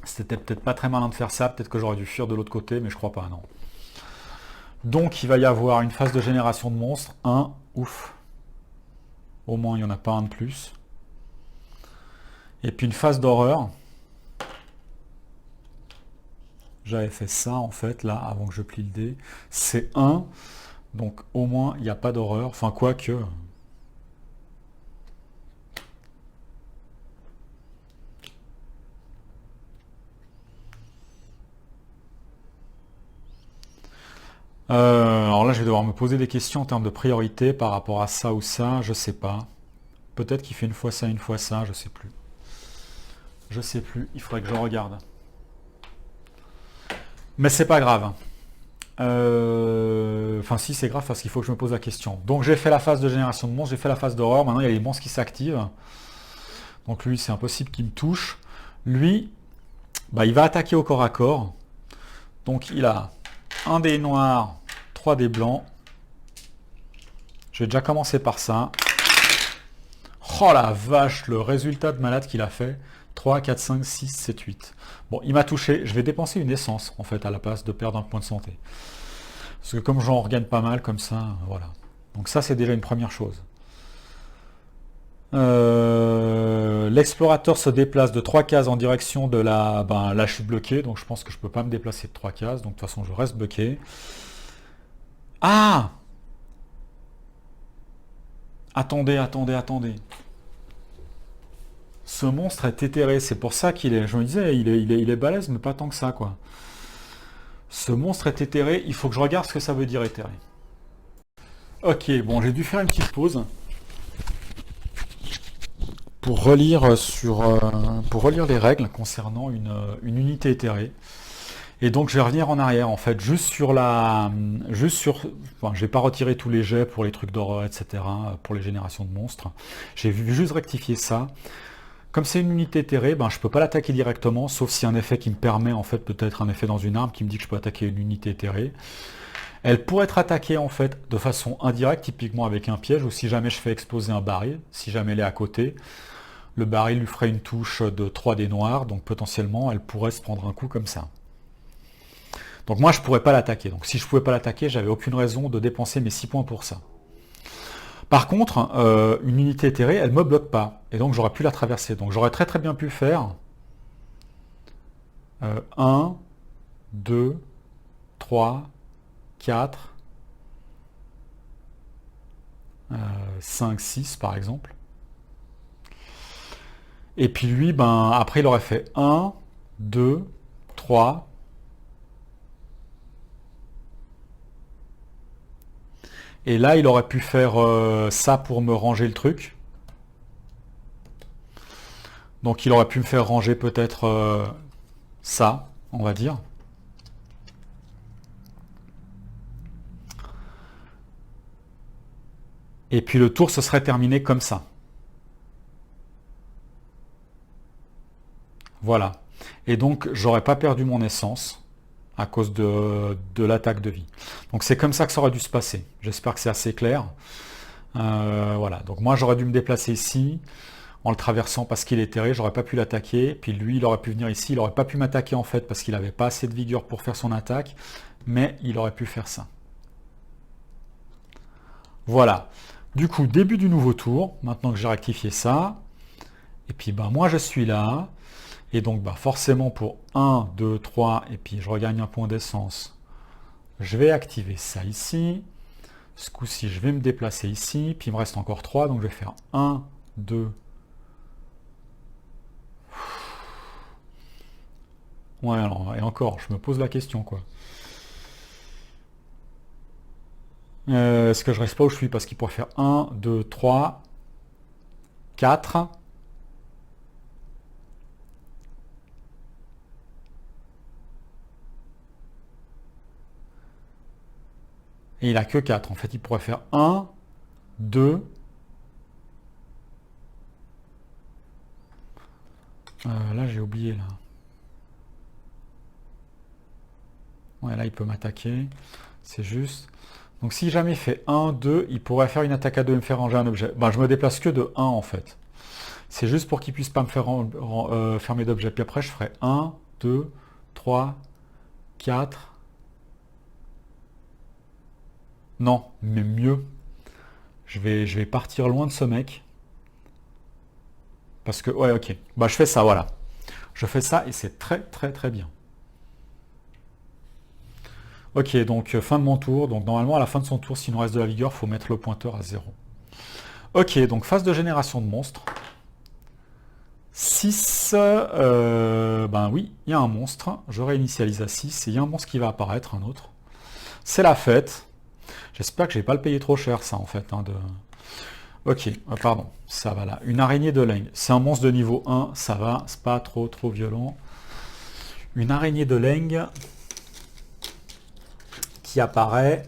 C'était peut-être pas très malin de faire ça. Peut-être que j'aurais dû fuir de l'autre côté, mais je crois pas, non. Donc il va y avoir une phase de génération de monstres. Un, ouf. Au moins, il n'y en a pas un de plus. Et puis une phase d'horreur. J'avais fait ça, en fait, là, avant que je plie le dé. C'est 1. Donc, au moins, il n'y a pas d'horreur. Enfin, quoique... alors là, je vais devoir me poser des questions en termes de priorité par rapport à ça ou ça. Je sais pas. Peut-être qu'il fait une fois ça, je sais plus. Je sais plus, il faudrait que je regarde. Mais c'est pas grave. Enfin si, c'est grave parce qu'il faut que je me pose la question. Donc j'ai fait la phase de génération de monstres, j'ai fait la phase d'horreur, maintenant il y a les monstres qui s'activent. Donc lui, c'est impossible qu'il me touche. Lui, bah, il va attaquer au corps à corps. Donc il a un dé noir, 3 dés blancs. Je vais déjà commencer par ça. Oh la vache, le résultat de malade qu'il a fait. 3, 4, 5, 6, 7, 8. Bon, il m'a touché. Je vais dépenser une essence, en fait, à la place de perdre un point de santé. Parce que comme j'en regagne pas mal, comme ça, voilà. Donc ça, c'est déjà une première chose. L'explorateur se déplace de 3 cases en direction de la... Ben, là, je suis bloqué, donc je pense que je peux pas me déplacer de 3 cases. Donc de toute façon, je reste bloqué. Ah! Attendez. Ce monstre est éthéré, c'est pour ça qu'il est... Je me disais, il est balèze, mais pas tant que ça, quoi. Ce monstre est éthéré, il faut que je regarde ce que ça veut dire éthéré. Ok, bon, j'ai dû faire une petite pause pour relire les règles concernant une unité éthérée. Et donc je vais revenir en arrière en fait, enfin, je vais pas retirer tous les jets pour les trucs d'horreur, etc., pour les générations de monstres. J'ai juste rectifier ça. Comme c'est une unité éthérée, ben, je peux pas l'attaquer directement, sauf si un effet qui me permet, en fait, peut-être un effet dans une arme qui me dit que je peux attaquer une unité éthérée. Elle pourrait être attaquée, en fait, de façon indirecte, typiquement avec un piège, ou si jamais je fais exploser un baril, si jamais elle est à côté, le baril lui ferait une touche de 3 dés noirs, donc potentiellement, elle pourrait se prendre un coup comme ça. Donc moi, je pourrais pas l'attaquer. Donc si je pouvais pas l'attaquer, j'avais aucune raison de dépenser mes 6 points pour ça. Par contre, une unité éthérée, elle ne me bloque pas. Et donc j'aurais pu la traverser. Donc j'aurais très bien pu faire 1, 2, 3, 4, 5, 6 par exemple. Et puis lui, ben, après il aurait fait 1, 2, 3. Et là, il aurait pu faire ça pour me ranger le truc. Donc il aurait pu me faire ranger peut-être ça, on va dire. Et puis le tour se serait terminé comme ça. Voilà. Et donc j'aurais pas perdu mon essence à cause de l'attaque de vie. Donc c'est comme ça que ça aurait dû se passer. J'espère que c'est assez clair. Voilà. Donc moi j'aurais dû me déplacer ici. en le traversant parce qu'il est terré, j'aurais pas pu l'attaquer. Puis lui, il aurait pu venir ici, il aurait pas pu m'attaquer en fait parce qu'il n'avait pas assez de vigueur pour faire son attaque, mais il aurait pu faire ça. Voilà. Du coup, début du nouveau tour, maintenant que j'ai rectifié ça, et puis ben, moi je suis là, et donc ben, forcément pour 1, 2, 3, et puis je regagne un point d'essence, je vais activer ça ici. Ce coup-ci, je vais me déplacer ici, puis il me reste encore 3, donc je vais faire 1, 2. Ouais, alors, et encore, je me pose la question, quoi. Est-ce que je reste pas où je suis? Parce qu'il pourrait faire 1, 2, 3, 4. Et il a que 4. En fait, il pourrait faire 1, 2. Là, j'ai oublié, là. Ouais, là, il peut m'attaquer. C'est juste. Donc, si jamais il fait 1, 2, il pourrait faire une attaque à 2 et me faire ranger un objet. Ben, je me déplace que de 1, en fait. C'est juste pour qu'il puisse pas me faire fermer d'objet. Puis après, je ferai 1, 2, 3, 4. Non, mais mieux. Je vais partir loin de ce mec. Parce que, ouais, ok. Bah, je fais ça, voilà. Je fais ça et c'est très, très, très bien. Ok, donc fin de mon tour. Donc normalement, à la fin de son tour, s'il nous reste de la vigueur, il faut mettre le pointeur à 0. Ok, donc phase de génération de monstres. 6, ben oui, il y a un monstre. Je réinitialise à 6 et il y a un monstre qui va apparaître, un autre. C'est la fête. J'espère que je vais pas le payer trop cher, ça, en fait. Ok, pardon, ça va là. Une araignée de Leng. C'est un monstre de niveau 1, ça va, c'est pas trop violent. Une araignée de Leng qui apparaît.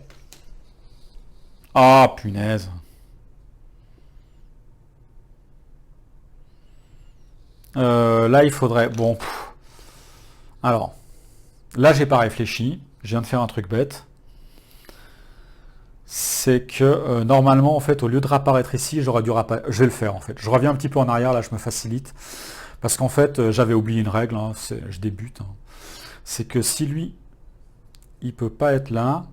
Ah, punaise. Là, il faudrait... Bon. Alors, là, j'ai pas réfléchi. Je viens de faire un truc bête. C'est que normalement, en fait, au lieu de réapparaître ici, j'aurais dû réapparaître. Je vais le faire, en fait. Je reviens un petit peu en arrière, là, je me facilite. Parce qu'en fait, j'avais oublié une règle. Hein, je débute. Hein. C'est que si lui, il peut pas être là.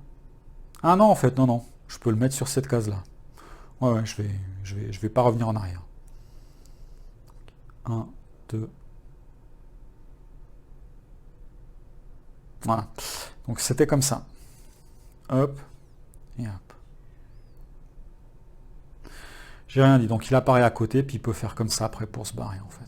Ah non, en fait, non, non. Je peux le mettre sur cette case-là. Ouais, ouais, je vais pas revenir en arrière. 1, 2. Voilà. Donc c'était comme ça. Hop. Et hop. J'ai rien dit. Donc il apparaît à côté, puis il peut faire comme ça après pour se barrer, en fait.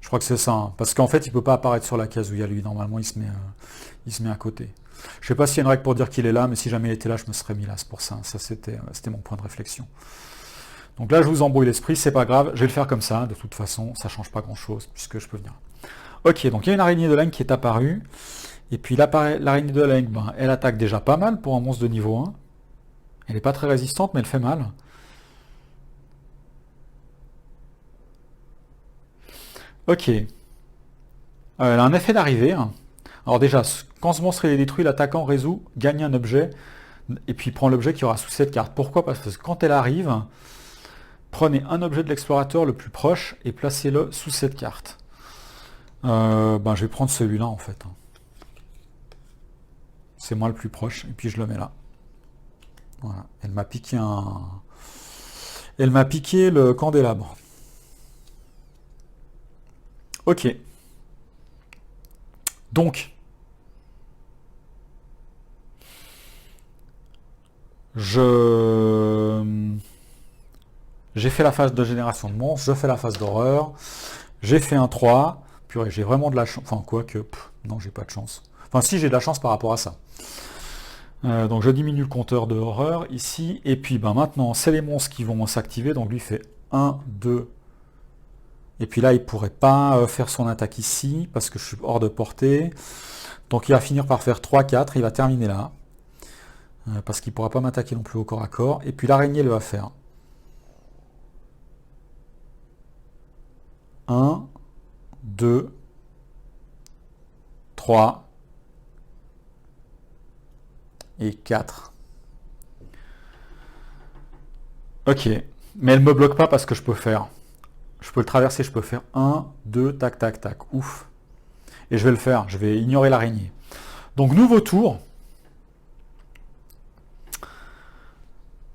Je crois que c'est ça. Hein. Parce qu'en fait, il peut pas apparaître sur la case où il y a lui. Normalement, il se met à côté. Je sais pas s'il y a une règle pour dire qu'il est là, mais si jamais il était là, je me serais mis là. C'est pour ça. Ça, c'était mon point de réflexion. Donc là, je vous embrouille l'esprit, c'est pas grave, je vais le faire comme ça, de toute façon, ça change pas grand-chose, puisque je peux venir. Ok, donc il y a une araignée de Leng qui est apparue, et puis l'araignée de Leng, ben, elle attaque déjà pas mal pour un monstre de niveau 1. Elle n'est pas très résistante, mais elle fait mal. Ok. Elle a un effet d'arrivée. Hein. Alors déjà, quand ce monstre est détruit, l'attaquant résout, gagne un objet, et puis prend l'objet qui aura sous cette carte. Pourquoi? Parce que quand elle arrive, prenez un objet de l'explorateur le plus proche et placez-le sous cette carte. Ben, je vais prendre celui-là en fait. C'est moi le plus proche, et puis je le mets là. Voilà. Elle m'a piqué Elle m'a piqué le candélabre. Ok. Donc, j'ai fait la phase de génération de monstres, je fais la phase d'horreur, j'ai fait un 3, purée, j'ai vraiment de la chance, enfin quoi que, non j'ai pas de chance. Enfin si j'ai de la chance par rapport à ça. Donc je diminue le compteur de horreur ici, et puis ben, maintenant c'est les monstres qui vont s'activer, donc lui fait 1, 2, et puis là il pourrait pas faire son attaque ici, parce que je suis hors de portée, donc il va finir par faire 3, 4, il va terminer là, parce qu'il pourra pas m'attaquer non plus au corps à corps, et puis l'araignée le va faire 1, 2, 3 et 4. Ok, mais elle me bloque pas parce que je peux le traverser, je peux faire un, 2, tac, tac, tac, ouf. Et je vais le faire, je vais ignorer l'araignée. Donc nouveau tour.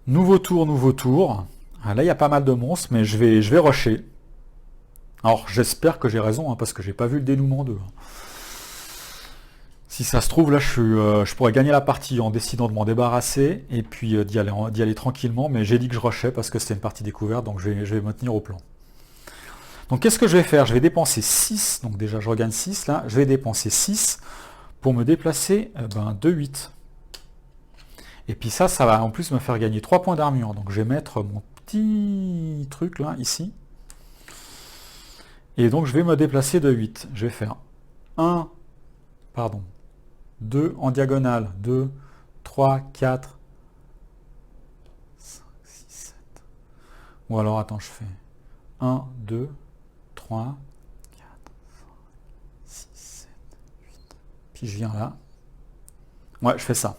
Nouveau tour, nouveau tour. Ah, là, il y a pas mal de monstres, mais je vais rusher. Alors, j'espère que j'ai raison, hein, parce que j'ai pas vu le dénouement d'eux. Si ça se trouve, là, je pourrais gagner la partie en décidant de m'en débarrasser, et puis d'y aller tranquillement, mais j'ai dit que je rushais parce que c'était une partie découverte, donc je vais me tenir au plan. Donc, qu'est-ce que je vais faire? Je vais dépenser 6, donc déjà, je regagne 6, là. Je vais dépenser 6 pour me déplacer de 8. Et puis ça va en plus me faire gagner 3 points d'armure. Donc je vais mettre mon petit truc là, ici. Et donc je vais me déplacer de 8. Je vais faire 1, pardon, 2 en diagonale, 2, 3, 4, 5, 6, 7. Ou alors attends, je fais 1, 2, 3, 4, 5, 6, 7, 8. Puis je viens là. Ouais, je fais ça.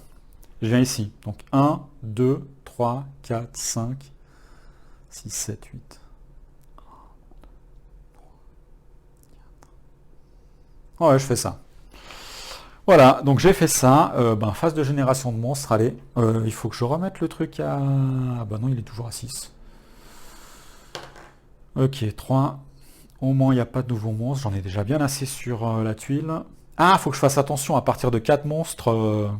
Je viens ici. Donc 1, 2, 3, 4, 5, 6, 7, 8. Ouais, je fais ça. Voilà, donc j'ai fait ça. Phase de génération de monstres, allez. Il faut que je remette le truc à... Ah bah non, il est toujours à 6. Ok, 3. Au moins, il n'y a pas de nouveaux monstres. J'en ai déjà bien assez sur la tuile. Ah, il faut que je fasse attention à partir de 4 monstres.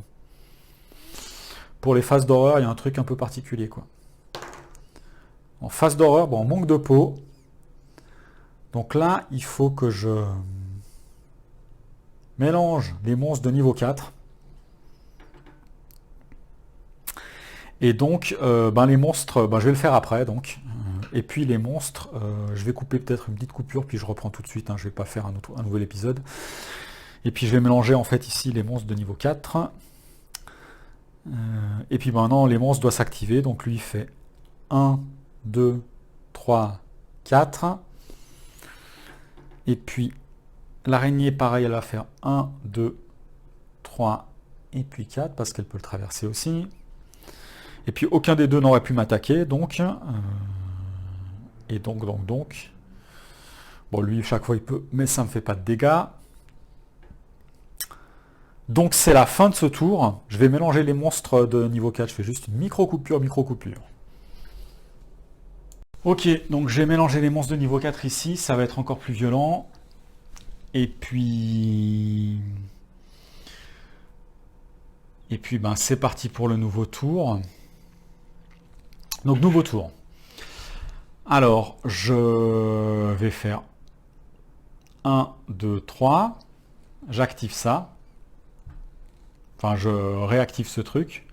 Pour les phases d'horreur, il y a un truc un peu particulier, quoi. En phase d'horreur, bon, on manque de peau. Donc là, il faut que je mélange les monstres de niveau 4. Et donc, les monstres, je vais le faire après, donc. Et puis les monstres, je vais couper peut-être une petite coupure, puis je reprends tout de suite, hein, je ne vais pas faire un nouvel épisode. Et puis je vais mélanger en fait ici les monstres de niveau 4. Et puis maintenant, les monstres doivent s'activer, donc lui il fait 1, 2, 3, 4. Et puis l'araignée, pareil, elle va faire 1, 2, 3, et puis 4, parce qu'elle peut le traverser aussi. Et puis aucun des deux n'aurait pu m'attaquer, donc. Et donc. Bon, lui, chaque fois il peut, mais ça ne me fait pas de dégâts. Donc c'est la fin de ce tour. Je vais mélanger les monstres de niveau 4. Je fais juste une micro-coupure. Ok, donc j'ai mélangé les monstres de niveau 4 ici. Ça va être encore plus violent. Et puis c'est parti pour le nouveau tour. Donc nouveau tour. Alors, je vais faire 1, 2, 3. J'active ça. Enfin, je réactive ce truc.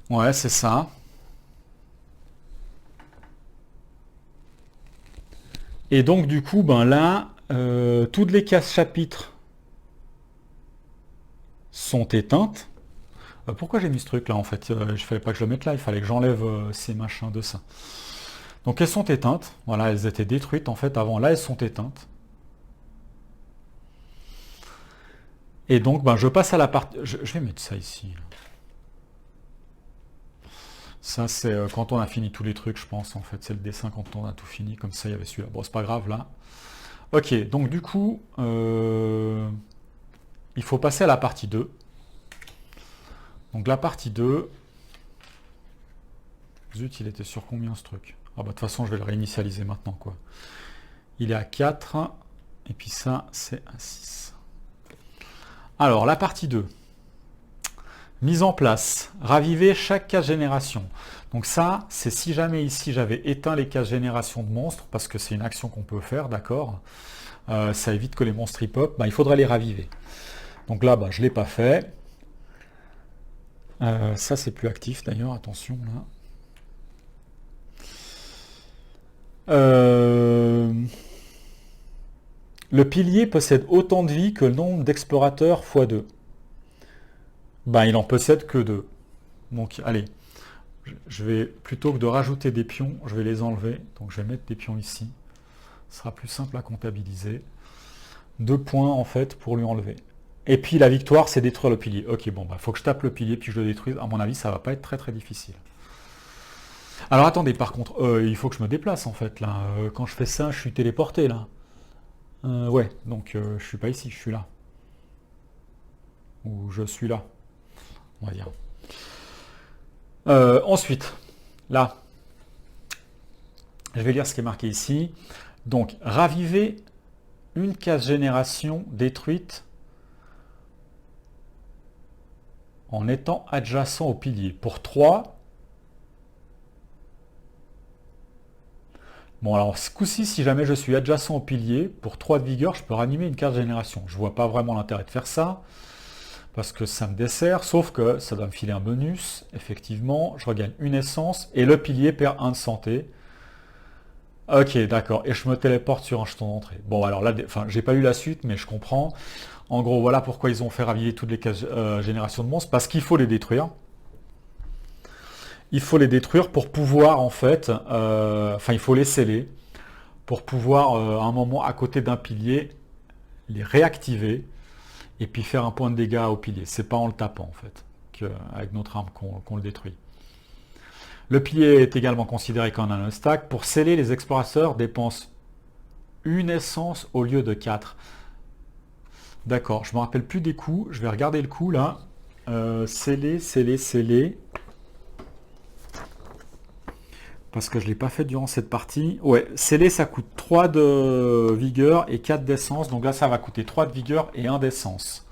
Ouais, c'est ça. Et donc, du coup, là, toutes les cases chapitres sont éteintes. Pourquoi j'ai mis ce truc là en fait? Il fallait pas que je le mette là, il fallait que j'enlève ces machins de ça. Donc elles sont éteintes. Voilà, elles étaient détruites en fait avant. Là, elles sont éteintes. Et donc, je passe à la partie... Je vais mettre ça ici. Ça, c'est quand on a fini tous les trucs, je pense, en fait. C'est le dessin quand on a tout fini. Comme ça, il y avait celui-là. Bon, c'est pas grave, là. Ok, donc du coup, il faut passer à la partie 2. Donc la partie 2... Zut, il était sur combien ce truc? Ah bah de toute façon, je vais le réinitialiser maintenant, quoi. Il est à 4. Et puis ça, c'est à 6. Alors, la partie 2. Mise en place. Raviver chaque case génération. Donc ça, c'est si jamais ici, j'avais éteint les cases génération de monstres, parce que c'est une action qu'on peut faire, d'accord. Ça évite que les monstres y pop. Il faudrait les raviver. Donc là, je ne l'ai pas fait. Ça, c'est plus actif, d'ailleurs. Attention, là. Le pilier possède autant de vie que le nombre d'explorateurs x 2. Il en possède que 2. Donc allez, je vais, plutôt que de rajouter des pions, je vais les enlever. Donc je vais mettre des pions ici. Ce sera plus simple à comptabiliser. 2 points en fait pour lui enlever. Et puis la victoire, c'est détruire le pilier. Ok, bon, bah faut que je tape le pilier puis je le détruise. À mon avis, ça va pas être très très difficile. Alors attendez, par contre, il faut que je me déplace en fait là. Quand je fais ça, je suis téléporté là. Ouais, donc je suis pas ici, je suis là. Ou je suis là, on va dire. Ensuite, là, je vais lire ce qui est marqué ici. Donc, raviver une case génération détruite en étant adjacent au pilier. Pour 3. Bon, alors ce coup-ci, si jamais je suis adjacent au pilier, pour 3 de vigueur, je peux ranimer une case génération. Je vois pas vraiment l'intérêt de faire ça, parce que ça me dessert, sauf que ça doit me filer un bonus. Effectivement, je regagne une essence, et le pilier perd 1 de santé. Ok, d'accord. Et je me téléporte sur un jeton d'entrée. Bon, alors là, enfin, j'ai pas eu la suite, mais je comprends. En gros, voilà pourquoi ils ont fait raviver toutes les générations de monstres, parce qu'il faut les détruire. Il faut les détruire pour pouvoir, en fait, enfin, il faut les sceller, pour pouvoir, à un moment, à côté d'un pilier, les réactiver, et puis faire un point de dégâts au pilier. C'est pas en le tapant, en fait, avec notre arme qu'on le détruit. Le pilier est également considéré comme un stack. Pour sceller, les explorateurs dépensent une essence au lieu de 4. D'accord, je ne me rappelle plus des coups. Je vais regarder le coup là. Sceller, sceller, sceller. Parce que je ne l'ai pas fait durant cette partie. Ouais, sceller, ça coûte 3 de vigueur et 4 d'essence. Donc là, ça va coûter 3 de vigueur et 1 d'essence.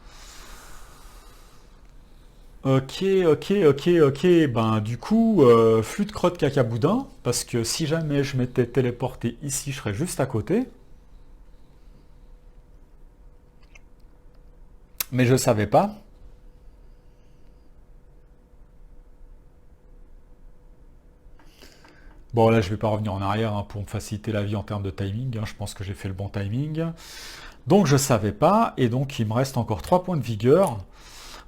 Ok, ok, ok, ok. Ben du coup, flûte de crotte caca boudin. Parce que si jamais je m'étais téléporté ici, je serais juste à côté. Mais je ne savais pas. Bon là je vais pas revenir en arrière hein, pour me faciliter la vie en termes de timing. Hein. Je pense que j'ai fait le bon timing. Donc je ne savais pas. Et donc il me reste encore 3 points de vigueur.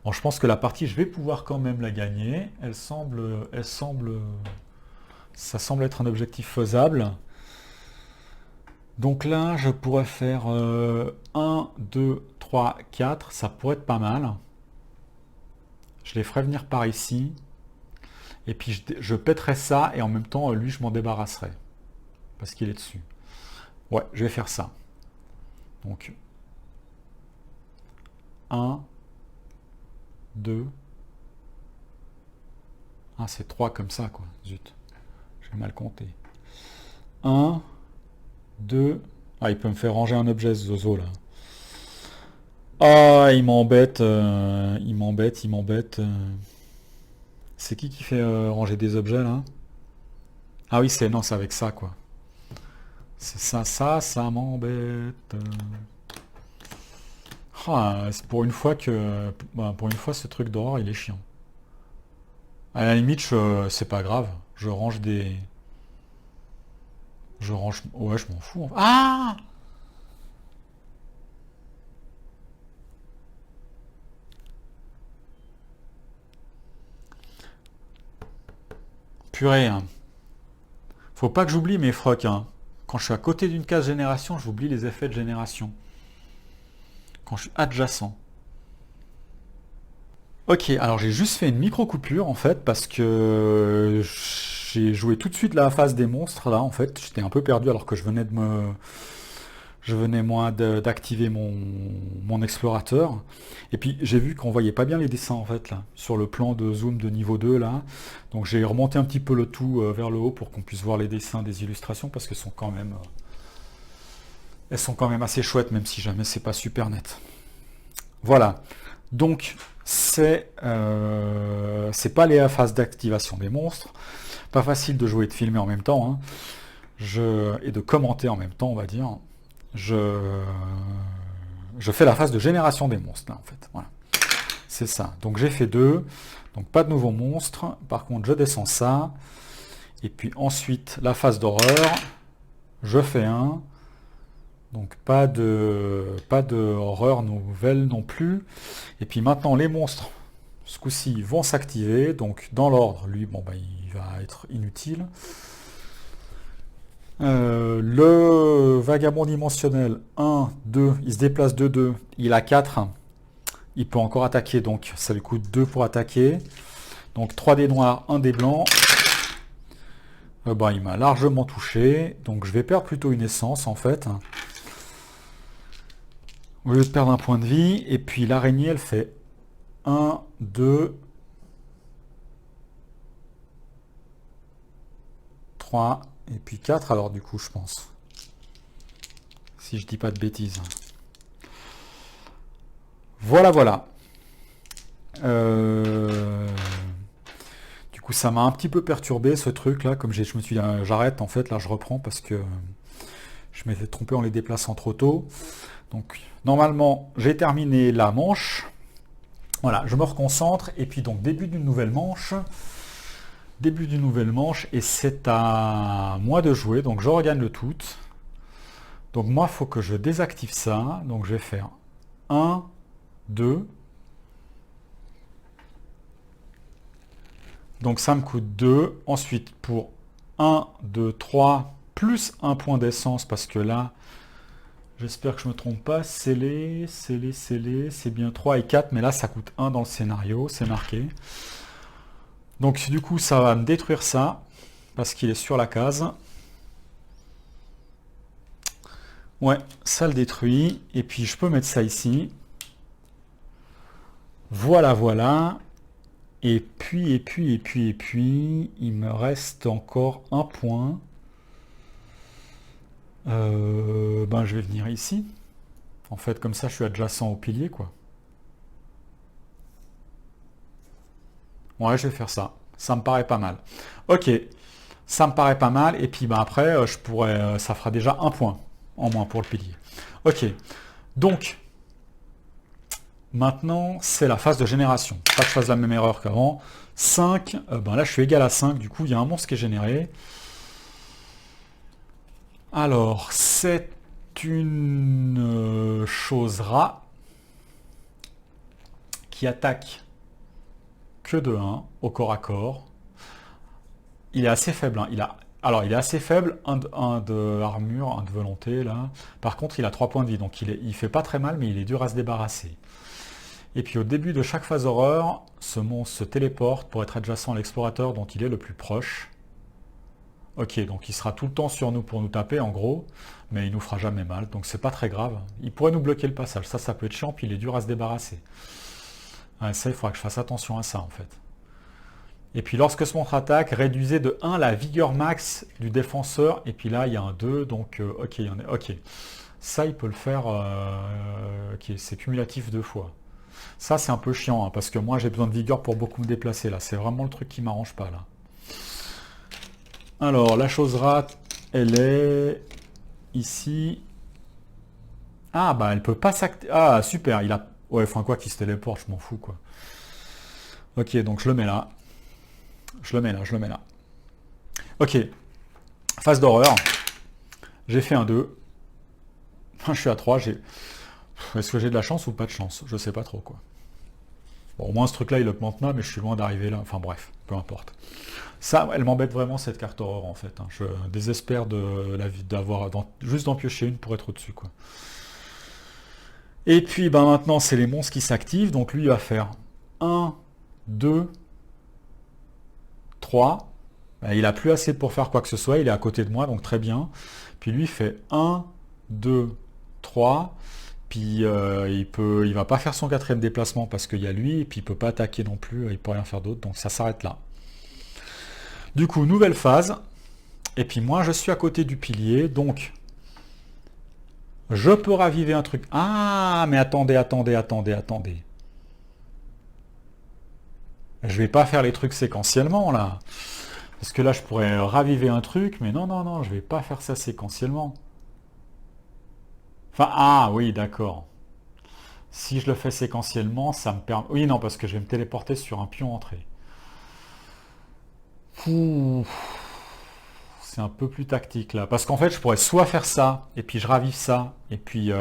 Bon, je pense que la partie, je vais pouvoir quand même la gagner. Ça semble être un objectif faisable. Donc là, je pourrais faire 1, 2, 3, 4. Ça pourrait être pas mal. Je les ferai venir par ici. Et puis je pèterai ça et en même temps, lui, je m'en débarrasserai. Parce qu'il est dessus. Ouais, je vais faire ça. Donc, 1, 2. Ah, c'est 3 comme ça, quoi. Zut. J'ai mal compté. 1, 2. Ah, il peut me faire ranger un objet, ce zozo, là. Ah, il m'embête. Il m'embête, il m'embête. C'est qui fait ranger des objets, là? Ah oui, c'est... Non, c'est avec ça, quoi. C'est ça m'embête. Ah, c'est pour une fois que... bah, pour une fois, ce truc d'horreur, il est chiant. À la limite, c'est pas grave. Je range des... Je range... Ouais, je m'en fous. Ah! Purée, hein. Faut pas que j'oublie mes frocs, hein. Quand je suis à côté d'une case génération, j'oublie les effets de génération. Quand je suis adjacent. Ok, alors j'ai juste fait une micro-coupure en fait, parce que j'ai joué tout de suite la phase des monstres là en fait. J'étais un peu perdu alors que je venais de me... Je venais moi d'activer mon explorateur. Et puis j'ai vu qu'on voyait pas bien les dessins en fait là, sur le plan de zoom de niveau 2 là. Donc j'ai remonté un petit peu le tout vers le haut pour qu'on puisse voir les dessins des illustrations parce qu'elles sont quand même... elles sont quand même assez chouettes même si jamais c'est pas super net. Voilà. Donc c'est pas les phases d'activation des monstres. Pas facile de jouer et de filmer en même temps. Hein. Et de commenter en même temps, on va dire. Je fais la phase de génération des monstres, là, en fait. Voilà. C'est ça. Donc j'ai fait 2. Donc pas de nouveaux monstres. Par contre, je descends ça. Et puis ensuite, la phase d'horreur. Je fais 1. Donc pas de horreur nouvelle non plus. Et puis maintenant, les monstres, ce coup-ci, vont s'activer. Donc dans l'ordre, lui, bon, bah, il va être inutile. Le vagabond dimensionnel, 1, 2, il se déplace de 2, il a 4. il peut encore attaquer, donc ça lui coûte 2 pour attaquer. Donc 3 dés noirs, 1 dé blanc. Il m'a largement touché, donc je vais perdre plutôt une essence en fait. Au lieu de perdre un point de vie, et puis l'araignée elle fait 1, 2, 3, et puis 4 alors du coup je pense. Si je dis pas de bêtises. Voilà, voilà. Du coup, ça m'a un petit peu perturbé ce truc là, comme je me suis dit, j'arrête en fait, là je reprends parce que je m'étais trompé en les déplaçant trop tôt. Donc normalement, j'ai terminé la manche. Voilà, je me reconcentre et puis donc début d'une nouvelle manche. Début d'une nouvelle manche et c'est à moi de jouer, donc je regagne le tout. Donc moi, il faut que je désactive ça. Donc je vais faire 1, 2. Donc ça me coûte 2. Ensuite, pour 1, 2, 3, plus un point d'essence, parce que là, j'espère que je ne me trompe pas, scellé, c'est bien 3 et 4, mais là, ça coûte 1 dans le scénario, c'est marqué. Donc du coup, ça va me détruire ça, parce qu'il est sur la case. Ouais, ça le détruit. Et puis, je peux mettre ça ici. Voilà, voilà. Et puis, il me reste encore un point. Je vais venir ici. En fait, comme ça, je suis adjacent au pilier, quoi. Ouais, je vais faire ça. Ça me paraît pas mal. Ok, ça me paraît pas mal. Et puis, après, je pourrais, ça fera déjà un point en moins pour le pilier. Ok, donc, maintenant, c'est la phase de génération. Pas que je fasse la même erreur qu'avant. 5, là, je suis égal à 5. Du coup, il y a un monstre qui est généré. Alors, c'est une chose rat qui attaque que de 1 au corps à corps. Il est assez faible. Hein. Il est assez faible, 1 de armure, 1 de volonté, là. Par contre, il a 3 points de vie, donc il fait pas très mal, mais il est dur à se débarrasser. Et puis au début de chaque phase horreur, ce monstre se téléporte pour être adjacent à l'explorateur dont il est le plus proche. Ok, donc il sera tout le temps sur nous pour nous taper, en gros, mais il nous fera jamais mal, donc c'est pas très grave. Il pourrait nous bloquer le passage, ça peut être chiant, puis il est dur à se débarrasser. Ouais, ça, il faudra que je fasse attention à ça, en fait. Et puis lorsque ce monstre attaque, réduisez de 1 la vigueur max du défenseur, et puis là, il y a un 2, donc ok, ok. Ça, il peut le faire, ok, c'est cumulatif 2 fois. Ça, c'est un peu chiant, hein, parce que moi, j'ai besoin de vigueur pour beaucoup me déplacer, là. C'est vraiment le truc qui m'arrange pas, là. Alors, la chose rate, elle est ici. Ah, elle peut pas s'activer. Ah, super, il a... Ouais, enfin, quoi qu'il se téléporte, je m'en fous, quoi. Ok, donc je le mets là. Je le mets là. Ok. Phase d'horreur. J'ai fait un 2. Je suis à 3. Est-ce que j'ai de la chance ou pas de chance? Je sais pas trop, quoi. Bon, au moins, ce truc-là, il augmente là, mais je suis loin d'arriver là. Enfin, bref, peu importe. Ça, elle m'embête vraiment, cette carte horreur, en fait. Hein. Je désespère d'avoir juste d'en piocher une pour être au-dessus, quoi. Et puis, maintenant, c'est les monstres qui s'activent. Donc, lui, il va faire 1, 2, 3. Il a plus assez pour faire quoi que ce soit. Il est à côté de moi, donc très bien. Puis, lui, il fait 1, 2, 3. Puis, il va pas faire son 4e déplacement parce qu'il y a lui. Et puis, il peut pas attaquer non plus. Il peut rien faire d'autre. Donc, ça s'arrête là. Du coup, nouvelle phase. Et puis, moi, je suis à côté du pilier. Donc... je peux raviver un truc. Ah, mais attendez. Je vais pas faire les trucs séquentiellement, là. Parce que là, je pourrais raviver un truc, mais non, je vais pas faire ça séquentiellement. Enfin, ah, oui, d'accord. Si je le fais séquentiellement, ça me permet... Oui, non, parce que je vais me téléporter sur un pion entrée. Ouh. C'est un peu plus tactique, là. Parce qu'en fait, je pourrais soit faire ça, et puis je ravive ça, et puis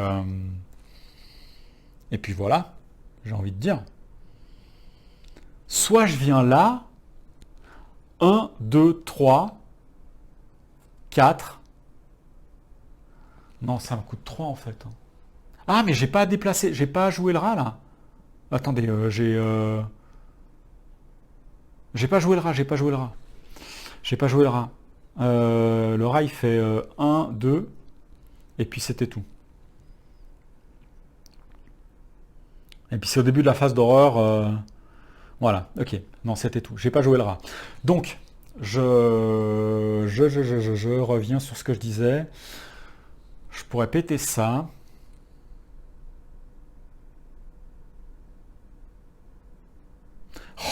voilà, j'ai envie de dire. Soit je viens là, 1, 2, 3, 4. Non, ça me coûte 3 en fait. Ah, mais j'ai pas à déplacer, j'ai pas à jouer le rat là. Attendez, j'ai pas joué le rat, j'ai pas joué le rat. J'ai pas joué le rat. Le rat, il fait 1, 2, et puis c'était tout. Et puis c'est au début de la phase d'horreur. Voilà, ok. Non, c'était tout. J'ai pas joué le rat. Donc, je reviens sur ce que je disais. Je pourrais péter ça.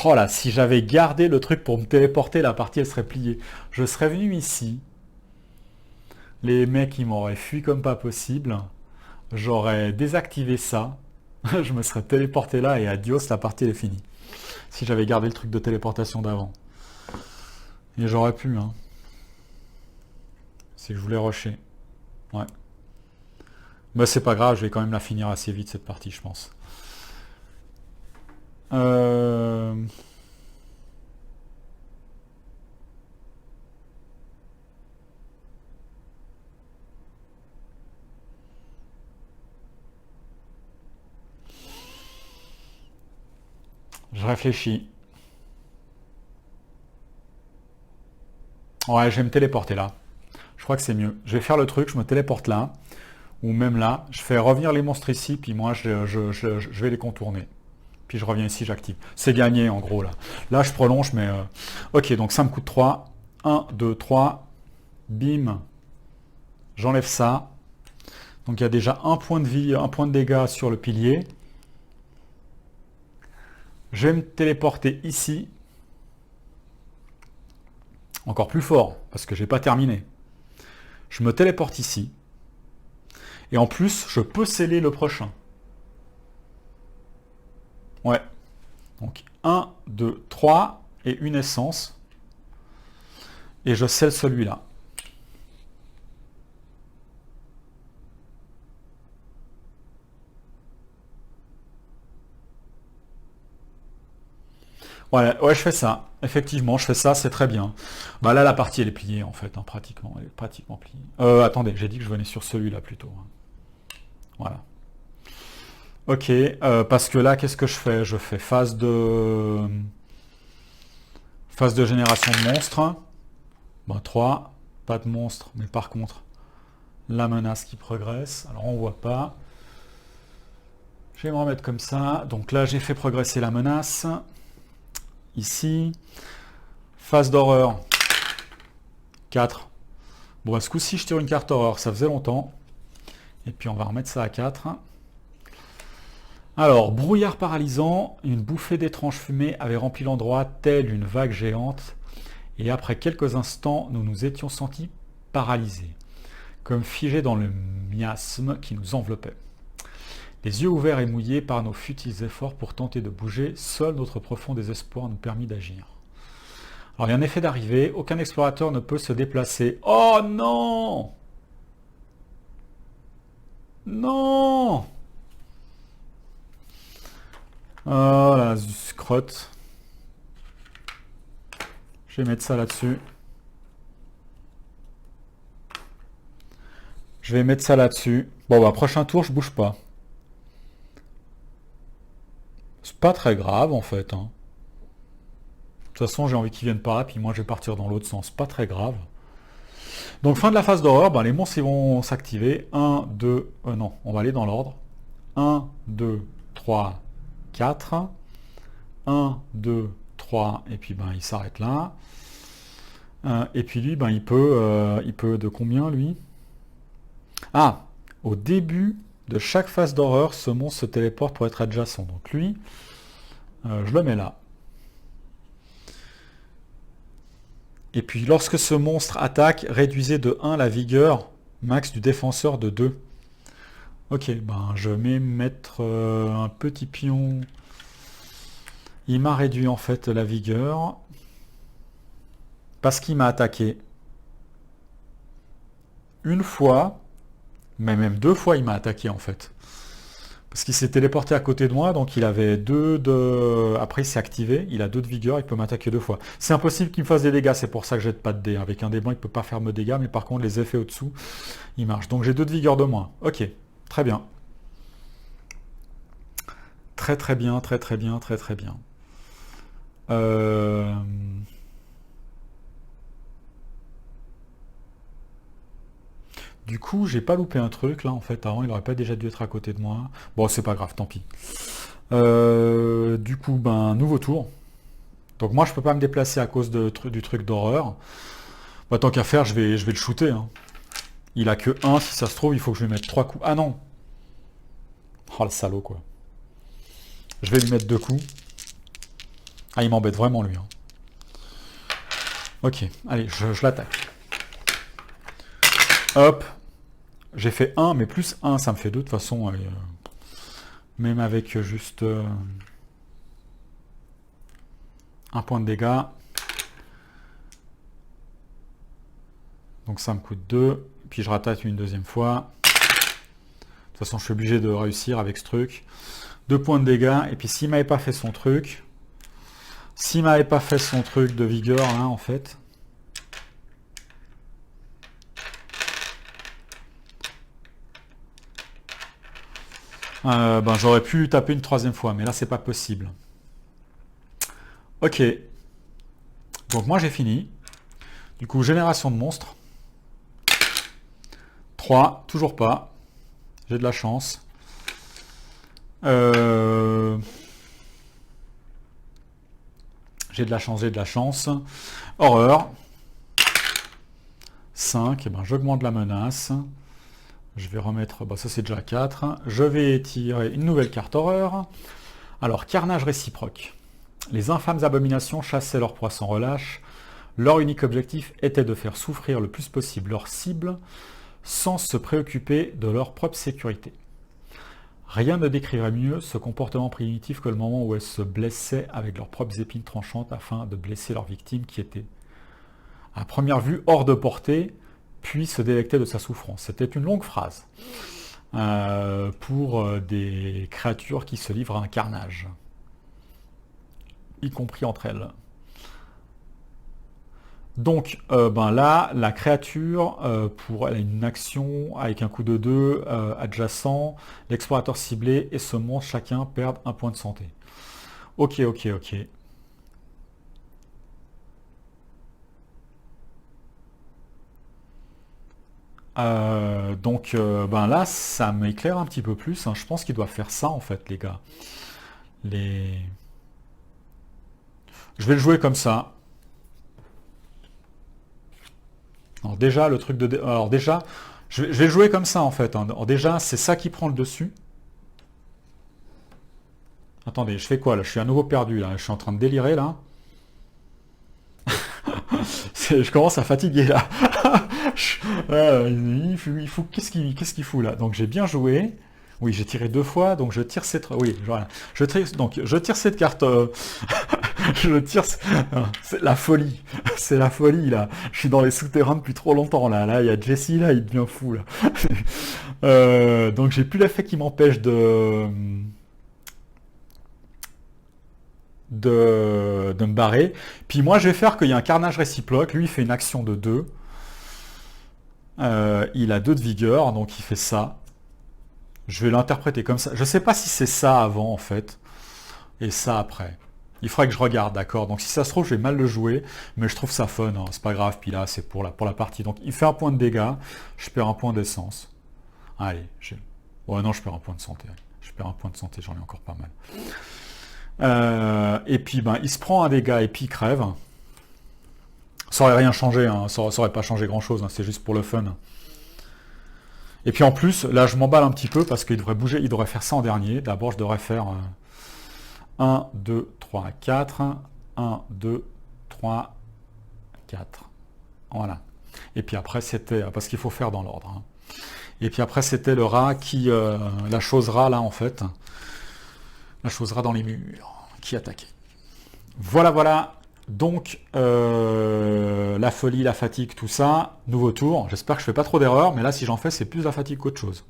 Oh là, si j'avais gardé le truc pour me téléporter, la partie elle serait pliée. Je serais venu ici. Les mecs ils m'auraient fui comme pas possible. J'aurais désactivé ça. Je me serais téléporté là et adios, la partie elle est finie. Si j'avais gardé le truc de téléportation d'avant. Et j'aurais pu, hein. Si je voulais rusher. Ouais. Mais c'est pas grave, je vais quand même la finir assez vite cette partie, je pense. Euh... Je réfléchis. Ouais, je vais me téléporter là. Je crois que c'est mieux. Je vais faire le truc, je me téléporte là. Ou même là. Je fais revenir les monstres ici, puis moi je vais les contourner. Puis je reviens ici, j'active. C'est gagné en gros là. Là je prolonge, mais... Ok, donc ça me coûte 3. 1, 2, 3. Bim. J'enlève ça. Donc il y a déjà un point de vie, un point de dégâts sur le pilier. Je vais me téléporter ici. Encore plus fort, parce que j'ai pas terminé. Je me téléporte ici. Et en plus, je peux sceller le prochain. Ouais. Donc 1, 2, 3 et une essence. Et je scelle celui-là. Ouais, ouais, je fais ça. Effectivement, je fais ça, c'est très bien. Bah là, la partie, elle est pliée, en fait, hein, pratiquement. Elle est pratiquement pliée. Attendez, j'ai dit que je venais sur celui-là, plutôt, hein. Voilà. Ok, parce que là, qu'est-ce que je fais? Je fais phase de génération de monstres. Bon, 3, pas de monstres, mais par contre, la menace qui progresse. Alors, on voit pas. Je vais me remettre comme ça. Donc là, j'ai fait progresser la menace. Ici. Phase d'horreur. 4. Bon, à ce coup-ci, je tire une carte horreur. Ça faisait longtemps. Et puis, on va remettre ça à 4. Alors, brouillard paralysant. Une bouffée d'étrange fumée avait rempli l'endroit, telle une vague géante. Et après quelques instants, nous nous étions sentis paralysés, comme figés dans le miasme qui nous enveloppait. Les yeux ouverts et mouillés par nos futiles efforts pour tenter de bouger, seul notre profond désespoir nous permit d'agir. Alors il y a un effet d'arrivée, aucun explorateur ne peut se déplacer. Oh non! Non! Oh la crotte. Je vais mettre ça là-dessus. Je vais mettre ça là-dessus. Bon bah prochain tour, je bouge pas. C'est pas très grave en fait, hein. De toute façon, j'ai envie qu'ils viennent par là, puis moi je vais partir dans l'autre sens. Pas très grave. Donc fin de la phase d'horreur, ben, les monstres ils vont s'activer. 1, 2, non, on va aller dans l'ordre. 1, 2, 3, 4. 1, 2, 3, et puis ben il s'arrête là. Et puis lui, ben il peut de combien lui? Ah, au début de chaque phase d'horreur, ce monstre se téléporte pour être adjacent. Donc lui, je le mets là. Et puis lorsque ce monstre attaque, réduisez de 1 la vigueur max du défenseur de 2. Ok, ben je vais mettre un petit pion. Il m'a réduit en fait la vigueur. Parce qu'il m'a attaqué une fois, mais même 2 fois il m'a attaqué en fait. Parce qu'il s'est téléporté à côté de moi, donc il avait 2 de... Après il s'est activé, il a 2 de vigueur, il peut m'attaquer 2 fois. C'est impossible qu'il me fasse des dégâts, c'est pour ça que je jette pas de dés. Avec un dé blanc, il peut pas faire me dégâts, mais par contre les effets au-dessous, ils marchent. Donc j'ai 2 de vigueur de moins. Ok, très bien. Très très bien, très très bien, très très bien. Euh, Du coup, j'ai pas loupé un truc là en fait. Avant, il aurait pas déjà dû être à côté de moi. Bon, c'est pas grave, tant pis. Du coup, ben, nouveau tour. Donc moi, je peux pas me déplacer à cause du truc d'horreur. Bah, tant qu'à faire, je vais le shooter, hein. Il a que un, si ça se trouve, il faut que je lui mette 3 coups. Ah non. Oh le salaud quoi. Je vais lui mettre 2 coups. Ah, il m'embête vraiment lui, hein. Ok, allez, je l'attaque. Hop. J'ai fait un, mais plus un, ça me fait 2 de toute façon. Allez, même avec juste un point de dégâts. Donc ça me coûte 2. Puis je ratate une deuxième fois. De toute façon, je suis obligé de réussir avec ce truc. 2 points de dégâts. Et puis s'il m'avait pas fait son truc... S'il m'avait pas fait son truc de vigueur, là, en fait... ben, j'aurais pu taper une troisième fois. Mais là, c'est pas possible. Ok. Donc moi, j'ai fini. Du coup, génération de monstres. 3, toujours pas. J'ai de la chance. J'ai de la chance, j'ai de la chance. Horreur. 5, et ben j'augmente la menace. Je vais remettre, bah ça c'est déjà 4. Je vais tirer une nouvelle carte horreur. Alors, carnage réciproque. Les infâmes abominations chassaient leurs proies sans relâche. Leur unique objectif était de faire souffrir le plus possible leur cible sans se préoccuper de leur propre sécurité. Rien ne décrirait mieux ce comportement primitif que le moment où elles se blessaient avec leurs propres épines tranchantes afin de blesser leurs victimes qui étaient, à première vue, hors de portée, puis se délectaient de sa souffrance. C'était une longue phrase pour des créatures qui se livrent à un carnage, y compris entre elles. Donc ben là, la créature, elle a une action avec un coup de 2 adjacent, l'explorateur ciblé et ce monstre chacun perdent un point de santé. Ok, ok, ok. Donc ben là, ça m'éclaire un petit peu plus, hein. Je pense qu'il doit faire ça en fait, les gars. Les... Je vais le jouer comme ça. Alors déjà, le truc de... Alors déjà, je vais le jouer comme ça en fait, hein. Alors déjà, c'est ça qui prend le dessus. Attendez, je fais quoi là? Je suis à nouveau perdu là. Je suis en train de délirer là. Je commence à fatiguer là. Il faut qu'est-ce qu'il fout là? Donc j'ai bien joué. Oui, j'ai tiré 2 fois, donc je tire cette. Oui, voilà. Je tire cette carte. Je tire. C'est la folie. C'est la folie là. Je suis dans les souterrains depuis trop longtemps là. Là, il y a Jesse là, il devient fou là. Donc j'ai plus l'effet qui m'empêche de me barrer. Puis moi, je vais faire qu'il y a un carnage réciproque. Lui, il fait une action de 2. Il a 2 de vigueur, donc il fait ça. Je vais l'interpréter comme ça. Je sais pas si c'est ça avant, en fait, et ça après. Il faudrait que je regarde, d'accord? Donc si ça se trouve, je vais mal le jouer, mais je trouve ça fun, hein. C'est pas grave. Puis là, c'est pour la partie. Donc il fait un point de dégâts, je perds un point d'essence. Allez, ouais, non, je perds un point de santé. Je perds un point de santé, j'en ai encore pas mal. Et puis, ben, il se prend un dégât et puis il crève. Ça aurait rien changé, hein. Ça aurait pas changé grand-chose, hein. C'est juste pour le fun. Et puis en plus, là, je m'emballe un petit peu parce qu'il devrait bouger, il devrait faire ça en dernier. D'abord, je devrais faire 1, 2, 3, 4. 1, 2, 3, 4. Voilà. Et puis après, c'était... Parce qu'il faut faire dans l'ordre, hein. Et puis après, c'était le rat qui... la chose rat, là, en fait. La chose rat dans les murs, qui attaquait. Voilà, voilà. Donc, la folie, la fatigue, tout ça. Nouveau tour. J'espère que je fais pas trop d'erreurs, mais là, si j'en fais, c'est plus la fatigue qu'autre chose.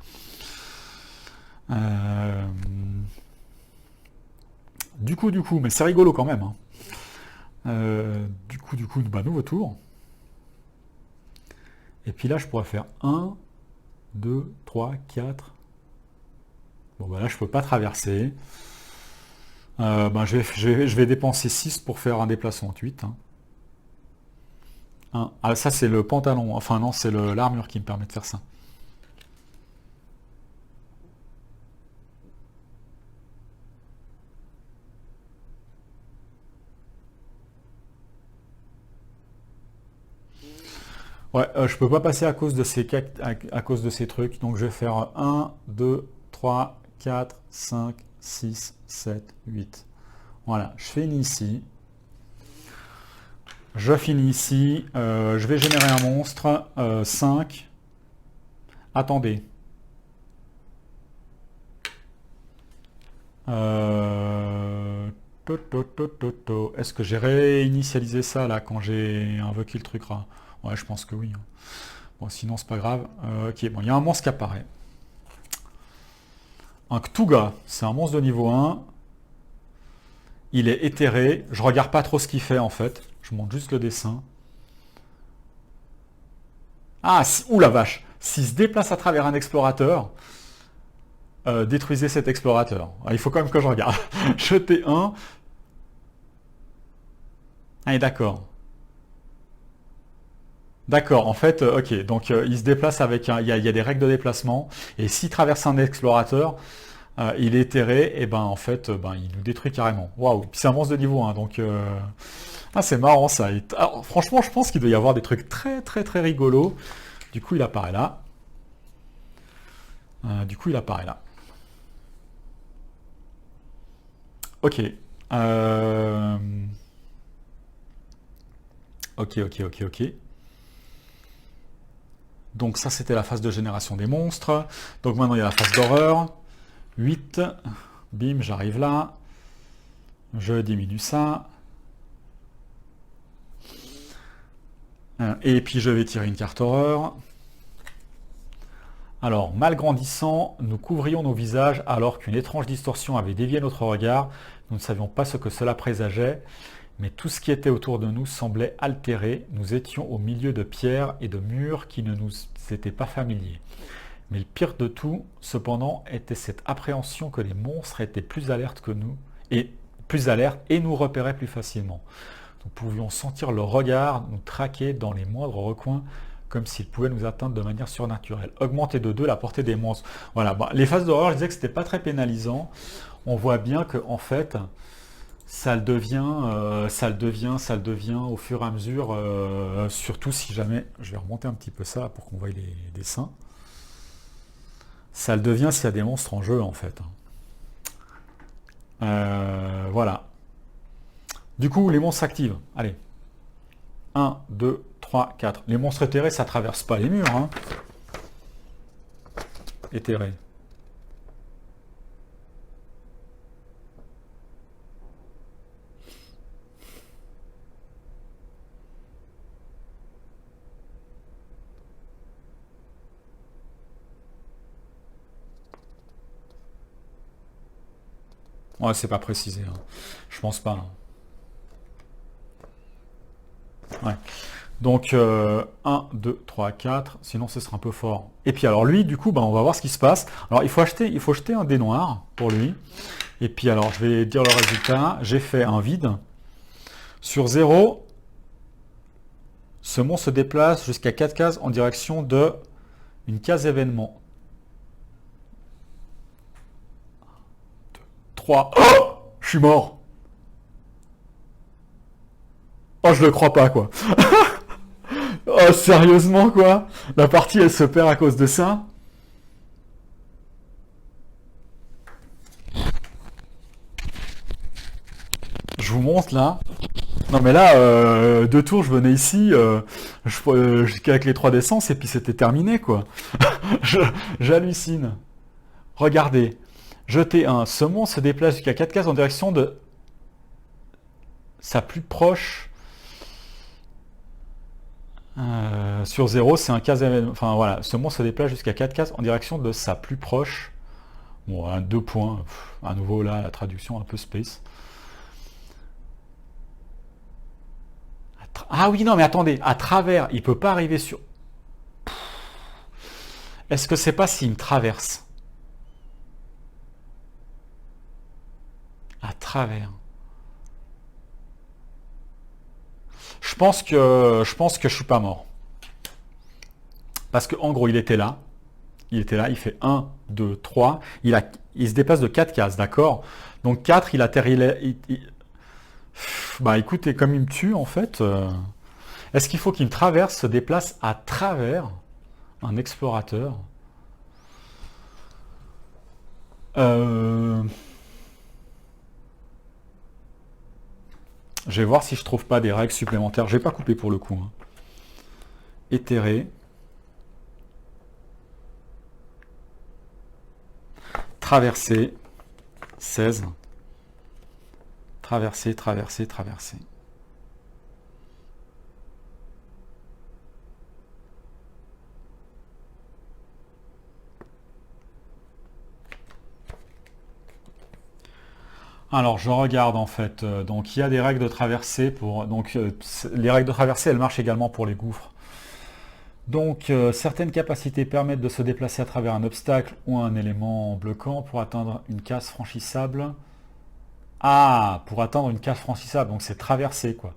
Du coup, mais c'est rigolo quand même, hein. Du coup, bah, nouveau tour. Et puis là, je pourrais faire 1, 2, 3, 4. Bon, bah là, je peux pas traverser. Ben, je vais dépenser 6 pour faire un déplacement de 8. Hein. Ah, ça c'est le pantalon. Enfin non, c'est l'armure qui me permet de faire ça. Ouais, je peux pas passer à cause de à cause de ces trucs. Donc je vais faire 1, 2, 3, 4, 5, 6, 7, 8. Voilà, je finis ici. Je finis ici. Je vais générer un monstre. 5. Attendez. Est-ce que j'ai réinitialisé ça là quand j'ai invoqué le truc là? Ouais, je pense que oui. Hein. Bon, sinon c'est pas grave. Ok, bon, il y a un monstre qui apparaît. Un Ktuga, c'est un monstre de niveau 1. Il est éthéré. Je regarde pas trop ce qu'il fait en fait. Je montre juste le dessin. Ah, ouh la vache. S'il se déplace à travers un explorateur, détruisez cet explorateur. Ah, il faut quand même que je regarde. Jetez un. Ah, d'accord. D'accord, en fait, ok, donc il se déplace avec il y a des règles de déplacement, et s'il traverse un explorateur, il est terré, et ben en fait, ben, il nous détruit carrément. Waouh, puis c'est un monstre de niveau 1, donc ah, c'est marrant ça. Alors, franchement, je pense qu'il doit y avoir des trucs très très très rigolos. Du coup, il apparaît là. Ok. Euh, ok. Donc ça, c'était la phase de génération des monstres. Donc maintenant, il y a la phase d'horreur. 8. Bim, j'arrive là. Je diminue ça. Et puis je vais tirer une carte horreur. Alors, mal grandissant, nous couvrions nos visages alors qu'une étrange distorsion avait dévié notre regard. Nous ne savions pas ce que cela présageait, mais tout ce qui était autour de nous semblait altéré. Nous étions au milieu de pierres et de murs qui ne nous étaient pas familiers. Mais le pire de tout, cependant, était cette appréhension que les monstres étaient plus alertes que nous, et nous repéraient plus facilement. Nous pouvions sentir le regard nous traquer dans les moindres recoins, comme s'ils pouvaient nous atteindre de manière surnaturelle. Augmenter de 2 la portée des monstres. Voilà, bah, les phases d'horreur, je disais que c'était pas très pénalisant. On voit bien que en fait, ça le devient au fur et à mesure, surtout si jamais, je vais remonter un petit peu ça pour qu'on voie les dessins. Ça le devient s'il y a des monstres en jeu en fait. Voilà. Du coup, les monstres s'activent. Allez. 1, 2, 3, 4. Les monstres éthérés, ça traverse pas les murs. Hein. Éthérés. Ouais, c'est pas précisé. Hein. Je pense pas. Hein. Ouais. Donc 1, 2, 3, 4, sinon ce sera un peu fort. Et puis alors lui, du coup, bah, on va voir ce qui se passe. Alors il faut jeter un dé noir pour lui. Et puis alors je vais dire le résultat. J'ai fait un vide. Sur 0, ce monstre se déplace jusqu'à 4 cases en direction de une case événement. 3. Oh, je suis mort. Oh, je le crois pas, quoi. Oh, sérieusement, quoi. La partie, elle se perd à cause de ça. Je vous montre, là. Non, mais là, 2 tours, je venais ici, avec les 3 d'essence, et puis c'était terminé, quoi. J'hallucine. Regardez. Jeter un. Ce monstre se déplace jusqu'à 4 cases en direction de sa plus proche. Sur 0, c'est un case événement. Enfin voilà, ce monstre se déplace jusqu'à 4 cases en direction de sa plus proche. Bon, 2 points. À nouveau là, la traduction un peu space. Ah oui, non, mais attendez, à travers, il peut pas arriver sur. Est-ce que c'est pas s'il me traverse? travers. Je pense que je suis pas mort. Parce que en gros, il était là. Il fait 1, 2, 3. Il se déplace de 4 cases, d'accord? Donc 4, il atterrit. Bah écoutez, comme il me tue, en fait, est-ce qu'il faut qu'il me traverse, se déplace à travers un explorateur? Euh, Je vais voir si je trouve pas des règles supplémentaires. Je vais pas couper pour le coup, hein. Itérer. Traverser. 16. Traverser, traverser, traverser. Alors, je regarde en fait. Donc, il y a des règles de traversée pour. Donc, les règles de traversée, elles marchent également pour les gouffres. Donc, certaines capacités permettent de se déplacer à travers un obstacle ou un élément bloquant pour atteindre une case franchissable. Ah, pour atteindre une case franchissable, donc c'est traverser quoi.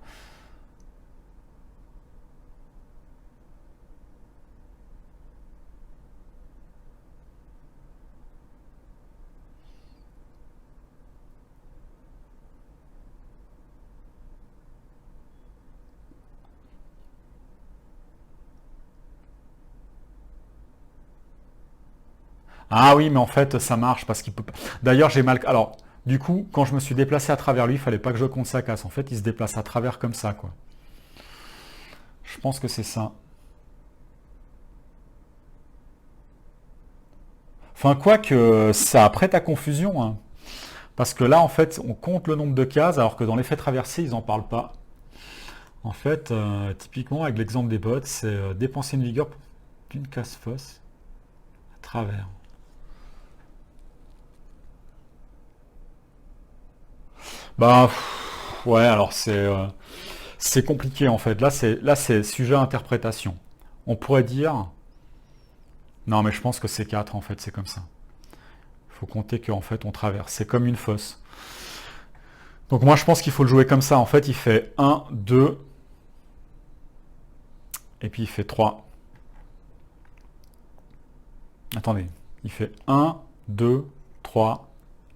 Ah oui, mais en fait, ça marche parce qu'il peut pas. D'ailleurs, j'ai mal. Alors, du coup, quand je me suis déplacé à travers lui, il fallait pas que je compte sa casse. En fait, il se déplace à travers comme ça, quoi. Je pense que c'est ça. Enfin, quoi que ça prête à confusion, hein. Parce que là, en fait, on compte le nombre de cases, alors que dans l'effet traversé, ils n'en parlent pas. En fait, typiquement, avec l'exemple des bots, c'est dépenser une vigueur d'une case fausse à travers. Bah, ouais, alors c'est compliqué en fait. Là c'est sujet à interprétation. On pourrait dire non, mais je pense que c'est 4 en fait, c'est comme ça. Il faut compter qu'en fait on traverse. C'est comme une fosse. Donc moi je pense qu'il faut le jouer comme ça. En fait, il fait 1, 2 et puis il fait 3. Attendez, il fait 1, 2, 3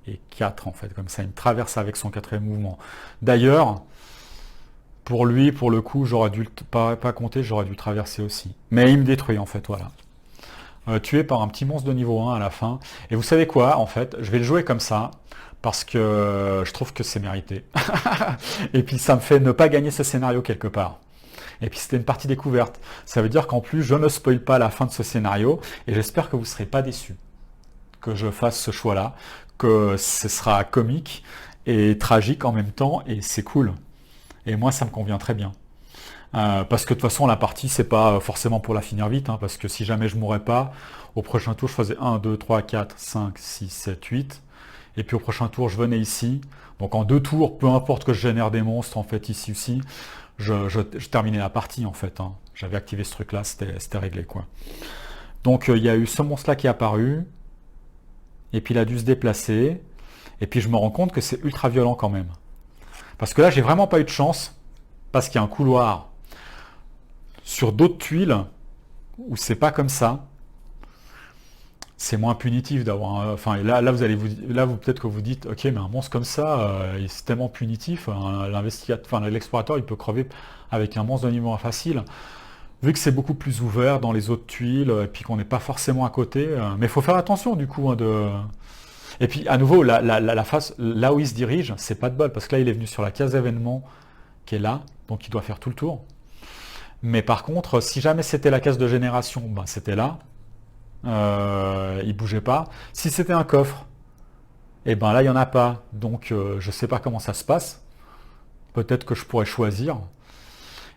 et 4 en fait, comme ça. Il me traverse avec son quatrième mouvement. D'ailleurs, pour lui, pour le coup, j'aurais dû pas compter, j'aurais dû traverser aussi. Mais il me détruit en fait, voilà. Tué par un petit monstre de niveau 1 à la fin. Et vous savez quoi, en fait, je vais le jouer comme ça, parce que je trouve que c'est mérité. Et puis ça me fait ne pas gagner ce scénario quelque part. Et puis c'était une partie découverte. Ça veut dire qu'en plus, je ne spoil pas la fin de ce scénario, et j'espère que vous ne serez pas déçus que je fasse ce choix-là, que ce sera comique et tragique en même temps, et c'est cool. Et moi, ça me convient très bien. Parce que de toute façon, la partie, c'est pas forcément pour la finir vite, hein, parce que si jamais je mourrais pas, au prochain tour, je faisais 1, 2, 3, 4, 5, 6, 7, 8. Et puis au prochain tour, je venais ici. Donc en 2 tours, peu importe que je génère des monstres, en fait, ici aussi, je terminais la partie, en fait, hein. J'avais activé ce truc-là, c'était réglé, quoi. Donc il y a eu ce monstre-là qui est apparu, et puis il a dû se déplacer, et puis je me rends compte que c'est ultra violent quand même. Parce que là, j'ai vraiment pas eu de chance, parce qu'il y a un couloir sur d'autres tuiles où c'est pas comme ça. C'est moins punitif d'avoir enfin là vous allez vous peut-être que vous dites ok, mais un monstre comme ça c'est tellement punitif, l'investigateur, enfin l'explorateur, il peut crever avec un monstre de niveau facile, vu que c'est beaucoup plus ouvert dans les autres tuiles et puis qu'on n'est pas forcément à côté, mais il faut faire attention du coup, hein, et puis à nouveau la face là où il se dirige, c'est pas de bol, parce que là il est venu sur la case événement qui est là, donc il doit faire tout le tour. Mais par contre, si jamais c'était la case de génération, ben c'était là, il bougeait pas. Si c'était un coffre, et ben là il n'y en a pas. Donc je sais pas comment ça se passe. Peut-être que je pourrais choisir.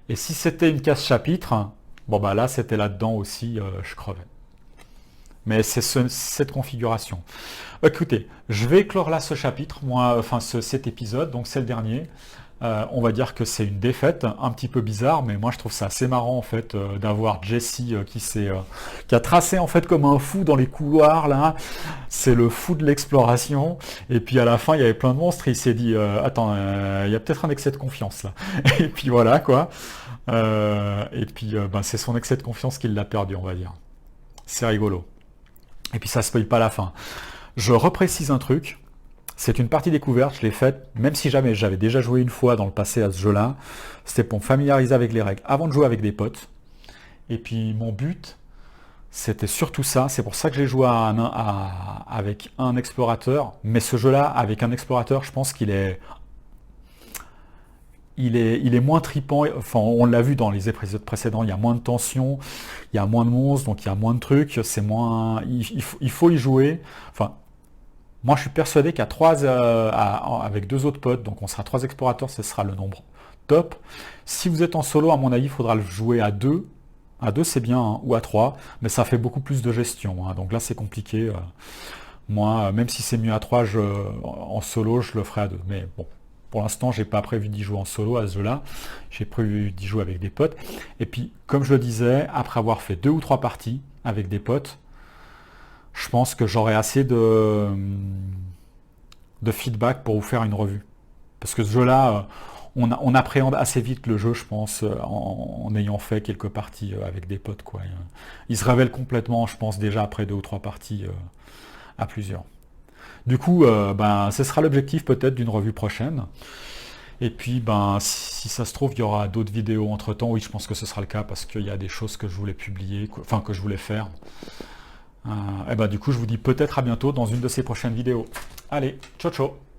Et si c'était une case chapitre, bon bah là c'était là-dedans aussi, je crevais. Mais c'est cette configuration. Écoutez, je vais clore là ce chapitre, moi, enfin cet épisode, donc c'est le dernier. On va dire que c'est une défaite un petit peu bizarre, mais moi je trouve ça assez marrant en fait d'avoir Jesse qui a tracé en fait comme un fou dans les couloirs là. C'est le fou de l'exploration. Et puis à la fin il y avait plein de monstres. Et il s'est dit attends, il y a peut-être un excès de confiance là. Et puis voilà quoi. Ben, c'est son excès de confiance qui l'a perdu, on va dire. C'est rigolo. Et puis ça spoil pas la fin. Je reprécise un truc. C'est une partie découverte, je l'ai faite, même si jamais j'avais déjà joué une fois dans le passé à ce jeu-là. C'était pour me familiariser avec les règles avant de jouer avec des potes. Et puis mon but, c'était surtout ça. C'est pour ça que j'ai joué avec un explorateur. Mais ce jeu-là, avec un explorateur, je pense il est moins tripant. Enfin, on l'a vu dans les épisodes précédents, il y a moins de tension, il y a moins de monstres, donc il y a moins de trucs. C'est moins. Il faut y jouer. Enfin, moi, je suis persuadé qu'à avec deux autres potes, donc on sera trois explorateurs, ce sera le nombre top. Si vous êtes en solo, à mon avis, il faudra le jouer à deux. À deux, c'est bien, hein, ou à trois, mais ça fait beaucoup plus de gestion, hein. Donc là, c'est compliqué. Moi, même si c'est mieux à trois, en solo, je le ferai à deux. Mais bon, pour l'instant, j'ai pas prévu d'y jouer en solo à ce jeu-là. J'ai prévu d'y jouer avec des potes. Et puis, comme je le disais, après avoir fait 2 ou 3 parties avec des potes, je pense que j'aurai assez de feedback pour vous faire une revue. Parce que ce jeu-là, on appréhende assez vite le jeu, je pense, en ayant fait quelques parties avec des potes, quoi. Il se révèle complètement, je pense, déjà après 2 ou 3 parties à plusieurs. Du coup, ben, ce sera l'objectif peut-être d'une revue prochaine. Et puis, ben, si ça se trouve, il y aura d'autres vidéos entre-temps. Oui, je pense que ce sera le cas parce qu'il y a des choses que je voulais publier, enfin que je voulais faire. Et ben, du coup, je vous dis peut-être à bientôt dans une de ces prochaines vidéos. Allez, ciao ciao!